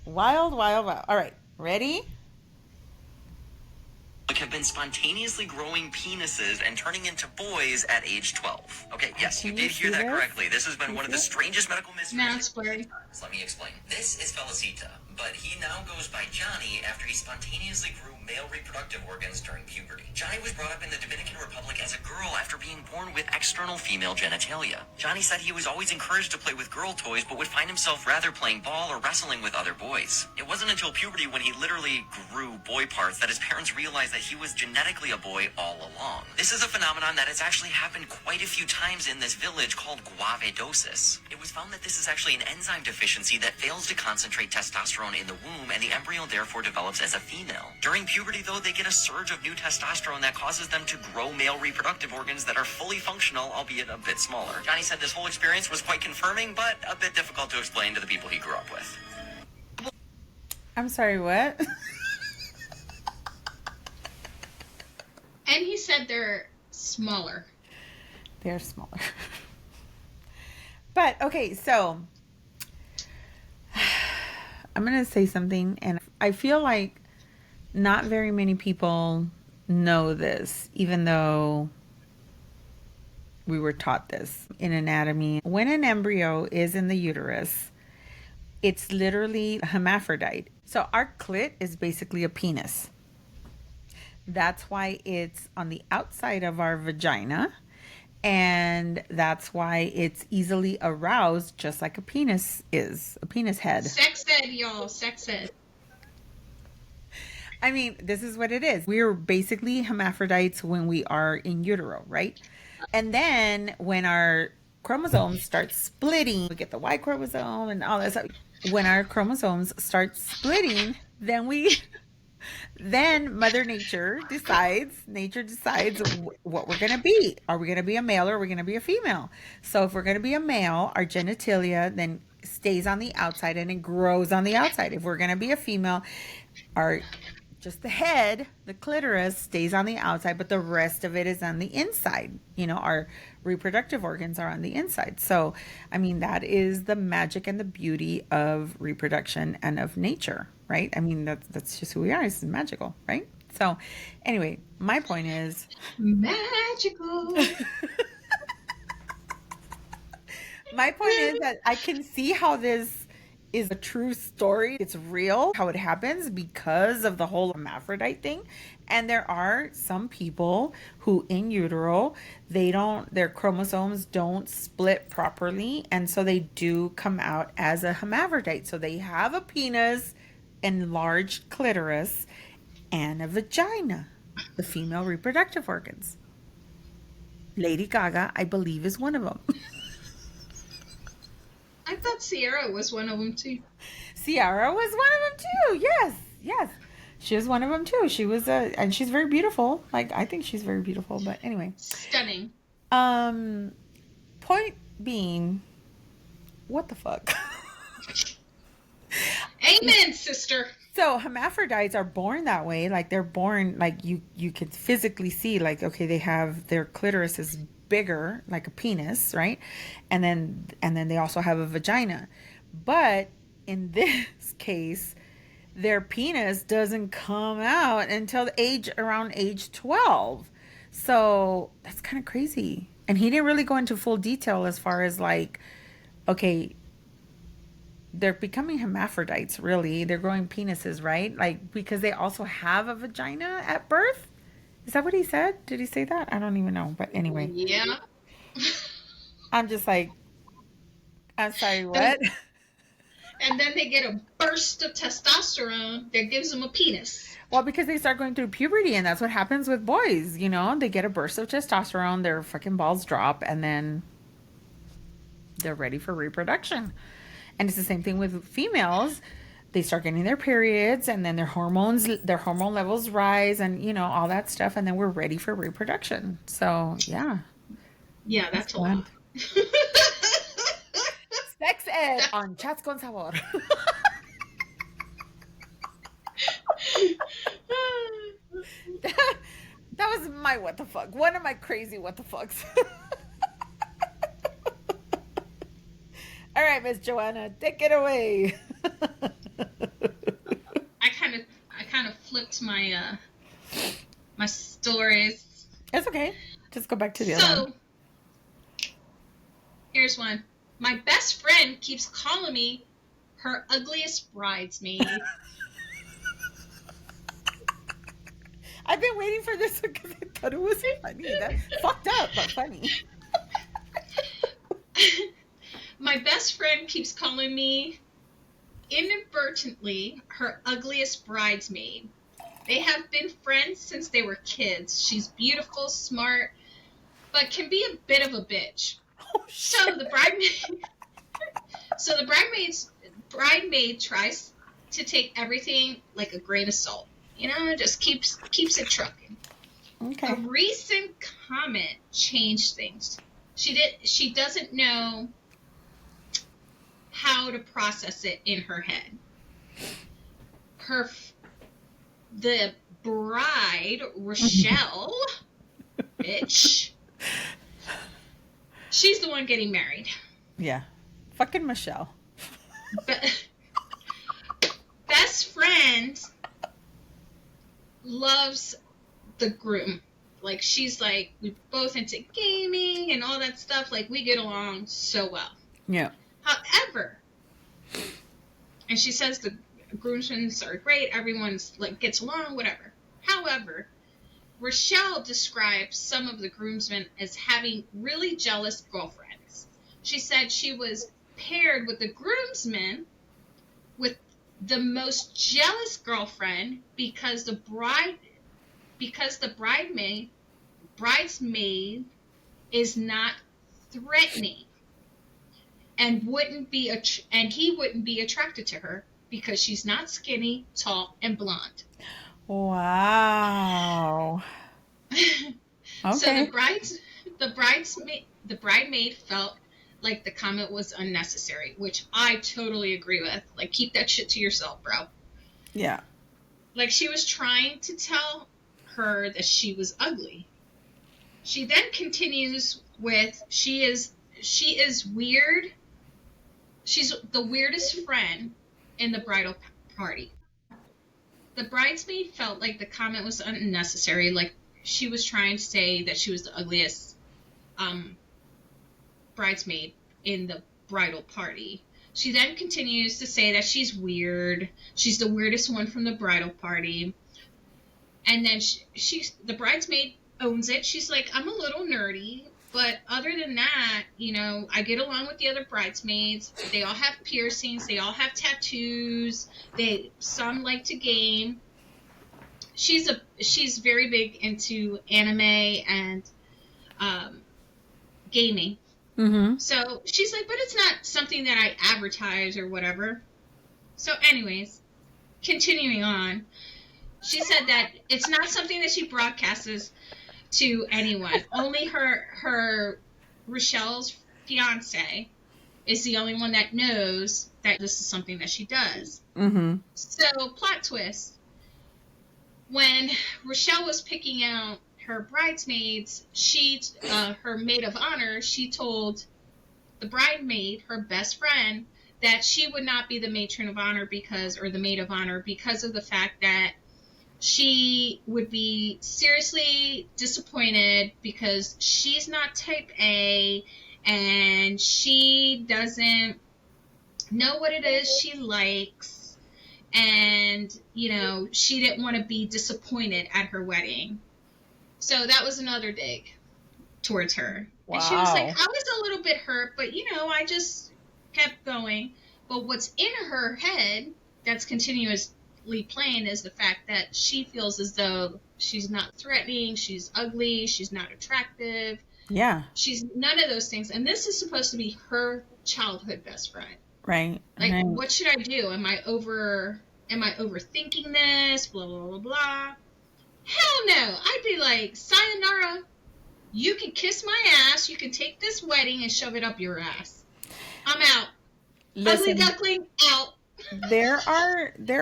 Wild, wild, wild. All right, ready? Have been spontaneously growing penises and turning into boys at age 12. Okay, yes, you did hear that correctly. This has been one of the strangest medical mysteries. Now it's blurry. Let me explain. This is Felicita, but he now goes by Johnny after he spontaneously grew male reproductive organs during puberty. Johnny was brought up in the Dominican Republic as a girl after being born with external female genitalia. Johnny said he was always encouraged to play with girl toys, but would find himself rather playing ball or wrestling with other boys. It wasn't until puberty, when he literally grew boy parts, that his parents realized that he was genetically a boy all along. This is a phenomenon that has actually happened quite a few times in this village called guavedosis. It was found that this is actually an enzyme deficiency that fails to concentrate testosterone in the womb, and the embryo therefore develops as a female. During puberty, though, they get a surge of new testosterone that causes them to grow male reproductive organs that are fully functional, albeit a bit smaller. Johnny said this whole experience was quite confirming, but a bit difficult to explain to the people he grew up with. I'm sorry, what? And he said they're smaller. They're smaller. But okay, so I'm going to say something, and I feel like not very many people know this, even though we were taught this in anatomy. When an embryo is in the uterus, it's literally a hermaphrodite. So our clit is basically a penis. That's why it's on the outside of our vagina. And that's why it's easily aroused, just like a penis is, a penis head. Sex ed, y'all. Sex ed. I mean, this is what it is. We're basically hermaphrodites when we are in utero, right? And then when our chromosomes start splitting, we get the Y chromosome and all that stuff. When our chromosomes start splitting, then Mother Nature decides what we're going to be. Are we going to be a male or are we going to be a female? So if we're going to be a male, our genitalia then stays on the outside and it grows on the outside. If we're going to be a female, our just the head, the clitoris stays on the outside, but the rest of it is on the inside. You know, our reproductive organs are on the inside. So, I mean, that is the magic and the beauty of reproduction and of nature, right? I mean, that's just who we are. It's magical, right? So, anyway, my point is magical. My point is that I can see how this is a true story. It's real how it happens because of the whole hermaphrodite thing. And there are some people who in utero, their chromosomes don't split properly. And so they do come out as a hermaphrodite. So they have a penis, enlarged clitoris, and a vagina, the female reproductive organs. Lady Gaga, I believe, is one of them. I thought Sierra was one of them too. Sierra was one of them too. Yes. She was one of them too. She was and she's very beautiful. Like, I think she's very beautiful, but anyway. Stunning. Point being, what the fuck? Amen, sister. So hermaphrodites are born that way. Like, they're born, like, you could physically see, like, okay, they have their clitoris is bigger, like a penis, right? And then they also have a vagina. But in this case, their penis doesn't come out until around age 12. So that's kind of crazy. And he didn't really go into full detail as far as, like, okay, they're becoming hermaphrodites, really. They're growing penises, right? Like, because they also have a vagina at birth. Is that what he said? Did he say that? I don't even know. But anyway. Yeah. I'm just like, I'm sorry, what? And then they get a burst of testosterone that gives them a penis. Well, because they start going through puberty, and that's what happens with boys, you know? They get a burst of testosterone, their fucking balls drop, and then they're ready for reproduction. And it's the same thing with females. They start getting their periods, and then their hormone levels rise, and, you know, all that stuff, and then we're ready for reproduction. So, yeah. Yeah, that's a lot. Sex ed on Chats con Sabor. That was my what the fuck. One of my crazy what the fucks. All right, Miss Joanna, take it away. I kind of flipped my my stories. It's okay. Just go back to the other one. Here's one. My best friend keeps calling me her ugliest bridesmaid. I've been waiting for this because I thought it was funny. That's fucked up, but funny. My best friend keeps calling me inadvertently her ugliest bridesmaid. They have been friends since they were kids. She's beautiful, smart, but can be a bit of a bitch. Oh, so the bridemaid tries to take everything like a grain of salt. You know, just keeps it trucking. Okay. A recent comment changed things. She doesn't know how to process it in her head. The bride, Rochelle, bitch, she's the one getting married. Yeah. Fucking Michelle. But best friend loves the groom. Like, she's like, we both into gaming and all that stuff. Like, we get along so well. Yeah. However, and she says the groomsmen are great, everyone's like gets along, whatever. However, Rochelle describes some of the groomsmen as having really jealous girlfriends. She said she was paired with the groomsmen with the most jealous girlfriend because the bridesmaid is not threatening and he wouldn't be attracted to her because she's not skinny, tall, and blonde. Wow. So Okay. the bridemaid felt like the comment was unnecessary, which I totally agree with. Like, keep that shit to yourself, bro. Yeah. Like, she was trying to tell her that she was ugly. She then continues with she is weird. She's the weirdest friend in the bridal party. The bridesmaid felt like the comment was unnecessary, like she was trying to say that she was the ugliest bridesmaid in the bridal party. She then continues to say that she's weird. She's the weirdest one from the bridal party. And then the bridesmaid owns it. She's like, I'm a little nerdy, but other than that, I get along with the other bridesmaids. They all have piercings. They all have tattoos. Some like to game. She's very big into anime and gaming. Mm-hmm. So she's like, but it's not something that I advertise or whatever. So anyways, continuing on, she said that it's not something that she broadcasts to anyone. Only her Rochelle's fiance is the only one that knows that this is something that she does. Mm-hmm. So, plot twist. When Rochelle was picking out her bridesmaids, her maid of honor, she told the bridemaid, her best friend, that she would not be the matron of honor or the maid of honor because of the fact that she would be seriously disappointed because she's not type A and she doesn't know what it is she likes. And, she didn't want to be disappointed at her wedding. So that was another dig towards her. Wow. And she was like, I was a little bit hurt, but, I just kept going. But what's in her head that's continuously playing is the fact that she feels as though she's not threatening, she's ugly, she's not attractive. Yeah. She's none of those things. And this is supposed to be her childhood best friend. Right. Like, right. What should I do? Am I overthinking this? Blah, blah, blah, blah. Hell no. I'd be like, sayonara. You can kiss my ass. You can take this wedding and shove it up your ass. I'm out. Listen, Ugly duckling, out. there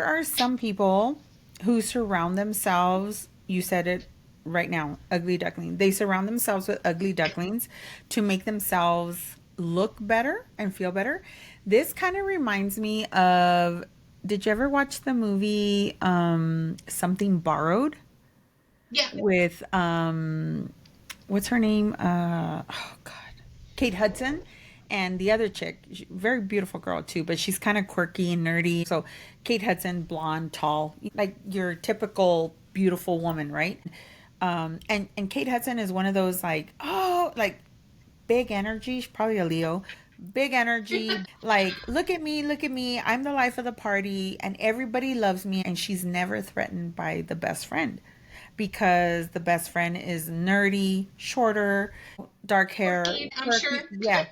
are some people who surround themselves, you said it right now, ugly duckling. They surround themselves with ugly ducklings to make themselves look better and feel better. This kind of reminds me of, did you ever watch the movie Something Borrowed? Yeah. With what's her name? Oh God, Kate Hudson and the other chick, very beautiful girl too, but she's kind of quirky and nerdy. So Kate Hudson, blonde, tall, like your typical beautiful woman, right? And Kate Hudson is one of those like big energy. She's probably a Leo. Big energy, like look at me, I'm the life of the party and everybody loves me, and she's never threatened by the best friend because the best friend is nerdy, shorter, dark hair, Quirky, I'm quirky, sure.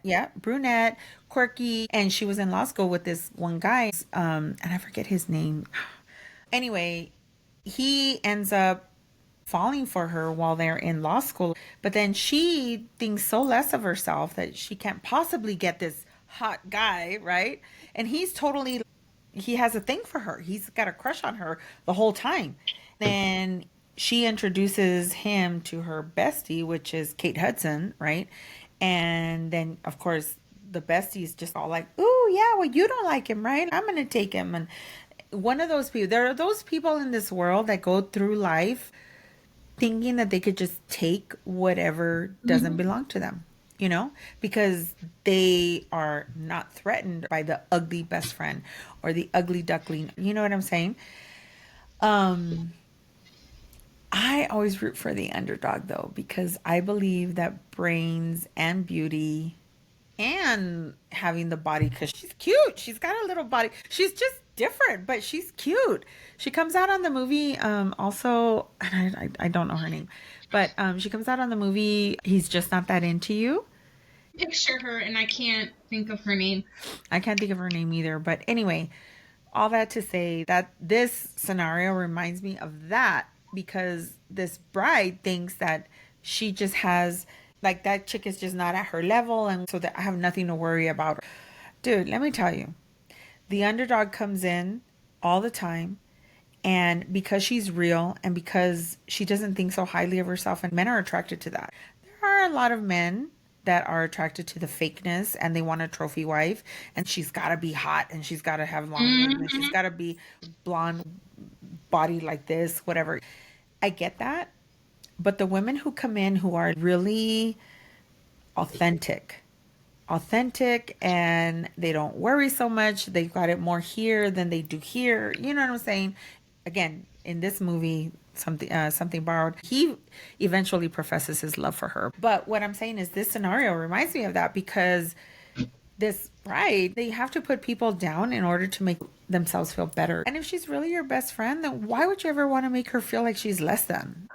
yeah, brunette, quirky, and she was in law school with this one guy, and I forget his name. Anyway, he ends up falling for her while they're in law school. But then she thinks so less of herself that she can't possibly get this hot guy, right? And he has a thing for her. He's got a crush on her the whole time. Then she introduces him to her bestie, which is Kate Hudson, right? And then, of course, the besties just all like, "Ooh, yeah, well, you don't like him, right? I'm gonna take him." And one of those people, there are those people in this world that go through life thinking that they could just take whatever doesn't belong to them, because they are not threatened by the ugly best friend or the ugly duckling. You know what I'm saying? Um, I always root for the underdog though, because I believe that brains and beauty and having the body, because she's cute. She's got a little body. She's just different, but she's cute. She comes out on the movie also, and I don't know her name, but she comes out on the movie He's Just Not That Into You. Picture her, and I can't think of her name. I can't think of her name either. But anyway, all that to say that this scenario reminds me of that, because this bride thinks that she just has, like, that chick is just not at her level, and so that I have nothing to worry about. Dude, let me tell you, the underdog comes in all the time, and because she's real and because she doesn't think so highly of herself, and men are attracted to that. There are a lot of men that are attracted to the fakeness, and they want a trophy wife, and she's got to be hot, and she's got to have long hair, and she's got to be blonde, body like this, whatever. I get that. But the women who come in who are really authentic and they don't worry so much, they've got it more here than they do here. You know what I'm saying? Again, in this movie, something borrowed, he eventually professes his love for her. But what I'm saying is this scenario reminds me of that, because this bride, they have to put people down in order to make themselves feel better. And if she's really your best friend, then why would you ever want to make her feel like she's less than?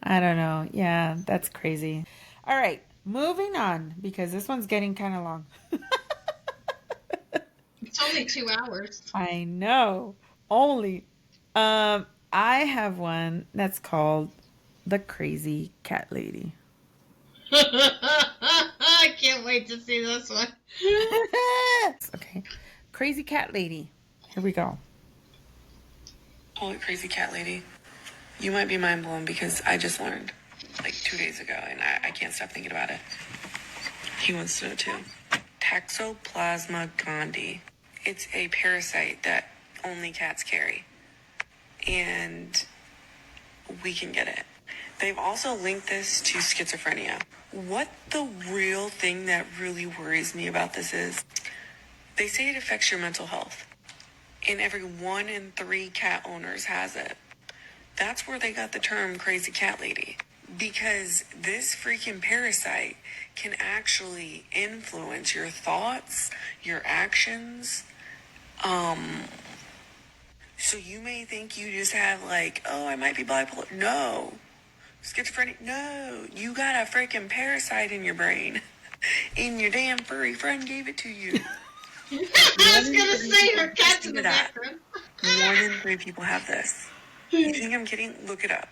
I don't know. Yeah, that's crazy. All right, moving on, because this one's getting kind of long. It's only 2 hours. I know. Only. I have one that's called The Crazy Cat Lady. I can't wait to see this one. Okay. Crazy Cat Lady. Here we go. Holy crazy cat lady. You might be mind blown because I just learned like 2 days ago and I can't stop thinking about it. He wants to know too. Toxoplasma gondii. It's a parasite that only cats carry. And we can get it. They've also linked this to schizophrenia. What the real thing that really worries me about this is, they say it affects your mental health. And every 1 in 3 cat owners has it. That's where they got the term crazy cat lady. Because this freaking parasite can actually influence your thoughts, your actions. So you may think you just have like, oh, I might be bipolar. No. Schizophrenic. No. You got a freaking parasite in your brain. And your damn furry friend gave it to you. I was going to say her cat's in the background. 1 in 3 people have this. You think I'm kidding? Look it up.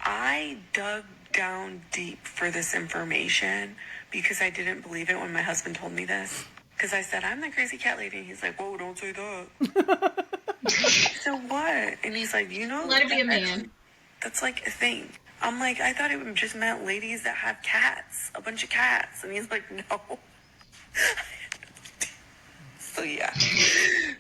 I dug down deep for this information because I didn't believe it when my husband told me this. Because I said, I'm the crazy cat lady. And he's like, whoa, don't say that. So what? And he's like, you know, let it be a man. That's like a thing. I'm like, I thought it just meant ladies that have cats, a bunch of cats. And he's like, no. So yeah,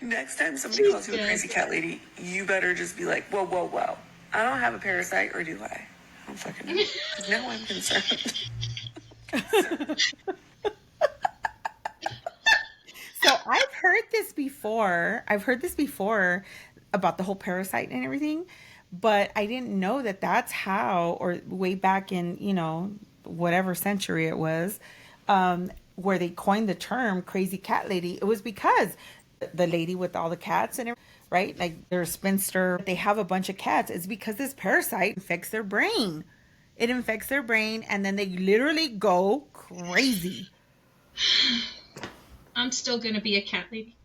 next time somebody calls you a crazy cat lady, you better just be like, whoa, whoa, whoa. I don't have a parasite, or do I? I don't fucking know. Because now I'm concerned. So I've heard this before. About the whole parasite and everything, but I didn't know that that's how, or way back in, whatever century it was, where they coined the term crazy cat lady. It was because the lady with all the cats and everything, right? Like they're a spinster. They have a bunch of cats. It's because this parasite infects their brain. It infects their brain and then they literally go crazy. I'm still going to be a cat lady.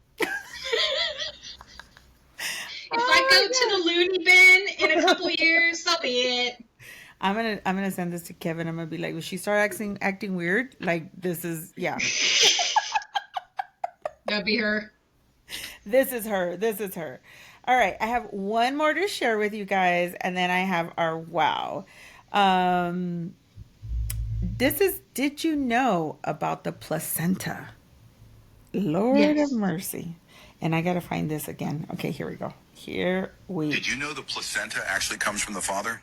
If I go to the loony bin in a couple years, so be it. I'm gonna send this to Kevin. I'm gonna be like, when she start acting weird, like this is That'd be her. This is her. All right, I have one more to share with you guys, and then I have our wow. did you know about the placenta? Lord of Yes. mercy. And I got to find this again. Okay, here we go. Did you know the placenta actually comes from the father?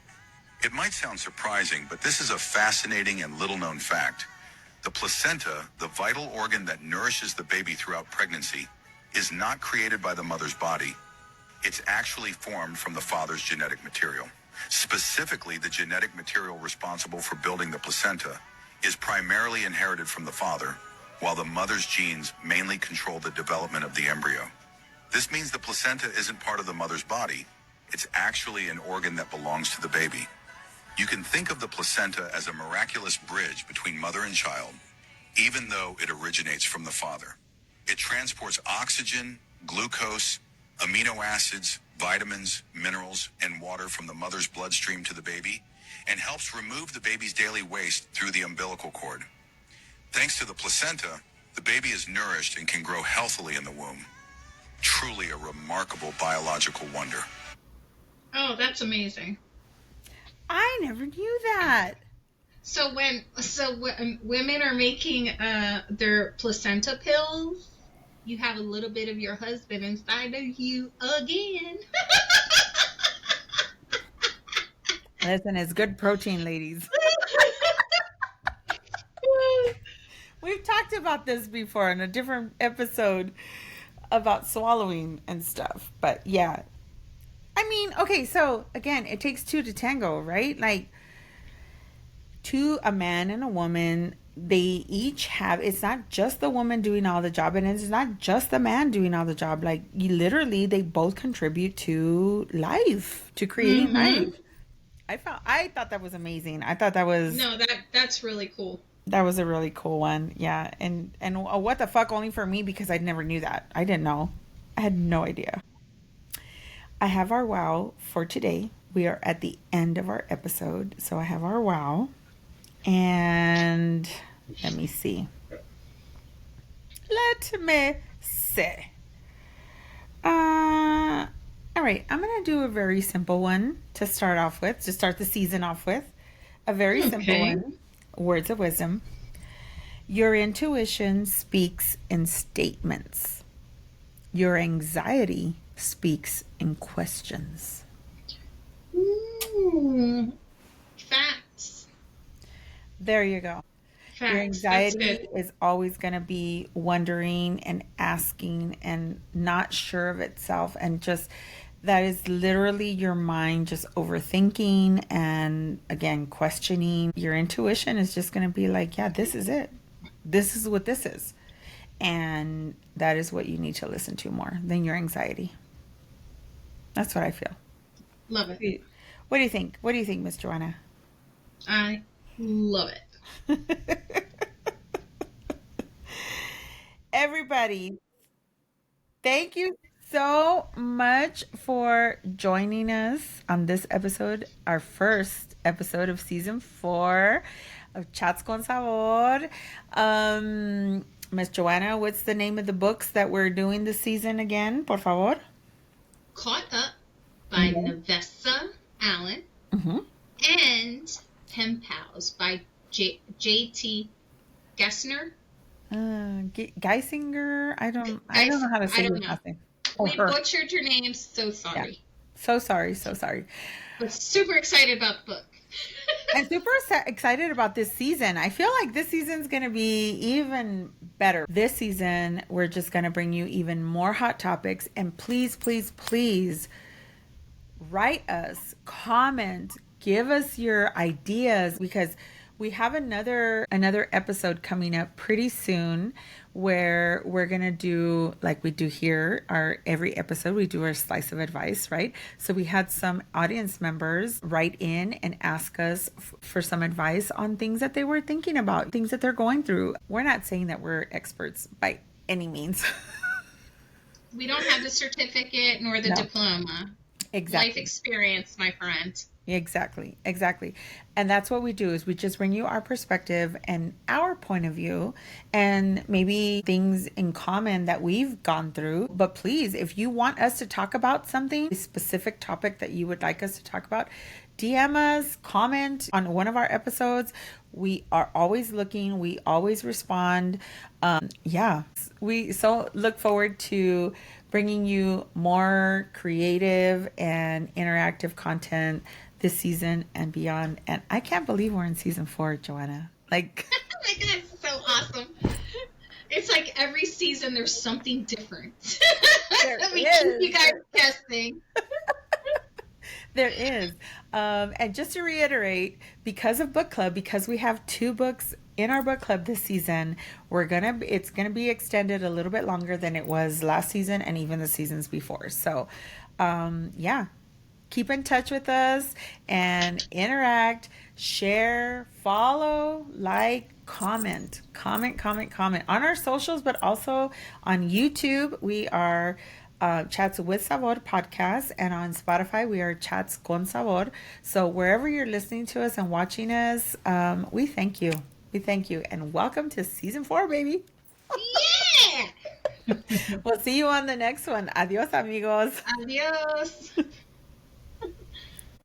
It might sound surprising, but this is a fascinating and little known fact. The placenta, the vital organ that nourishes the baby throughout pregnancy, is not created by the mother's body. It's actually formed from the father's genetic material. Specifically, the genetic material responsible for building the placenta is primarily inherited from the father, while the mother's genes mainly control the development of the embryo. This means the placenta isn't part of the mother's body. It's actually an organ that belongs to the baby. You can think of the placenta as a miraculous bridge between mother and child, even though it originates from the father. It transports oxygen, glucose, amino acids, vitamins, minerals, and water from the mother's bloodstream to the baby, and helps remove the baby's daily waste through the umbilical cord. Thanks to the placenta, the baby is nourished and can grow healthily in the womb. Truly a remarkable biological wonder. Oh, that's amazing. I never knew that. So when women are making their placenta pills, you have a little bit of your husband inside of you again. Listen, it's good protein, ladies. We've talked about this before in a different episode about swallowing and stuff. But yeah. I mean, okay, so again, it takes two to tango, right? Like a man and a woman, they each have, it's not just the woman doing all the job and it's not just the man doing all the job. Like you literally, they both contribute to life, to creating life. I thought that was amazing. I thought that was No, that's really cool. that was a really cool one. Yeah. And what the fuck, only for me because I never knew that. I didn't know. I had no idea. I have our wow for today. We are at the end of our episode. So I have our wow. And let me see. Let me see. All right. I'm going to do a very simple one to start off with, to start the season off with. A very simple one. Words of wisdom. Your intuition speaks in statements. Your anxiety speaks in questions. Facts. There you go. Facts. Your anxiety is always going to be wondering and asking and not sure of itself. And just that is literally your mind just overthinking and again, questioning. Your intuition is just going to be like, yeah, this is it. This is what this is. And that is what you need to listen to more than your anxiety. That's what I feel. Love it. What do you think? What do you think, Miss Joanna? I love it. Everybody, thank you so much for joining us on this episode, our first episode of season 4 of Chats con Sabor. Miss Joanna, what's the name of the books that we're doing this season again, por favor? Caught Up by Nevessa Allen and Pen Pals by J.T. Gessner. Geisinger. I don't know how to say your last name. We butchered your name. So sorry. Yeah. So sorry. But super excited about the book. I'm super excited about this season. I feel like this season's going to be even better. This season, we're just going to bring you even more hot topics. And please, please, please write us, comment, give us your ideas because we have another episode coming up pretty soon where we're going to do, like we do here, every episode, we do our slice of advice, right? So we had some audience members write in and ask us for some advice on things that they were thinking about, things that they're going through. We're not saying that we're experts by any means. We don't have the certificate nor the diploma. Exactly. life experience, my friend. Exactly, exactly. And that's what we do is we just bring you our perspective and our point of view and maybe things in common that we've gone through. But please, if you want us to talk about something, a specific topic that you would like us to talk about, DM us, comment on one of our episodes. We are always looking, we always respond. Yeah, we so look forward to bringing you more creative and interactive content this season and beyond. And I can't believe we're in season 4, Joanna. Like, Oh my god, it's so awesome. It's like every season there's something different. We keep you guys guessing. there is. And just to reiterate, because of book club, because we have 2 books in our book club this season, it's gonna be extended a little bit longer than it was last season and even the seasons before. So, yeah, keep in touch with us and interact, share, follow, like, comment on our socials, but also on YouTube. We are Chats with Sabor podcast, and on Spotify, we are Chats con Sabor. So wherever you're listening to us and watching us, we thank you. We thank you, and welcome to season 4, baby. Yeah! We'll see you on the next one. Adios, amigos. Adios.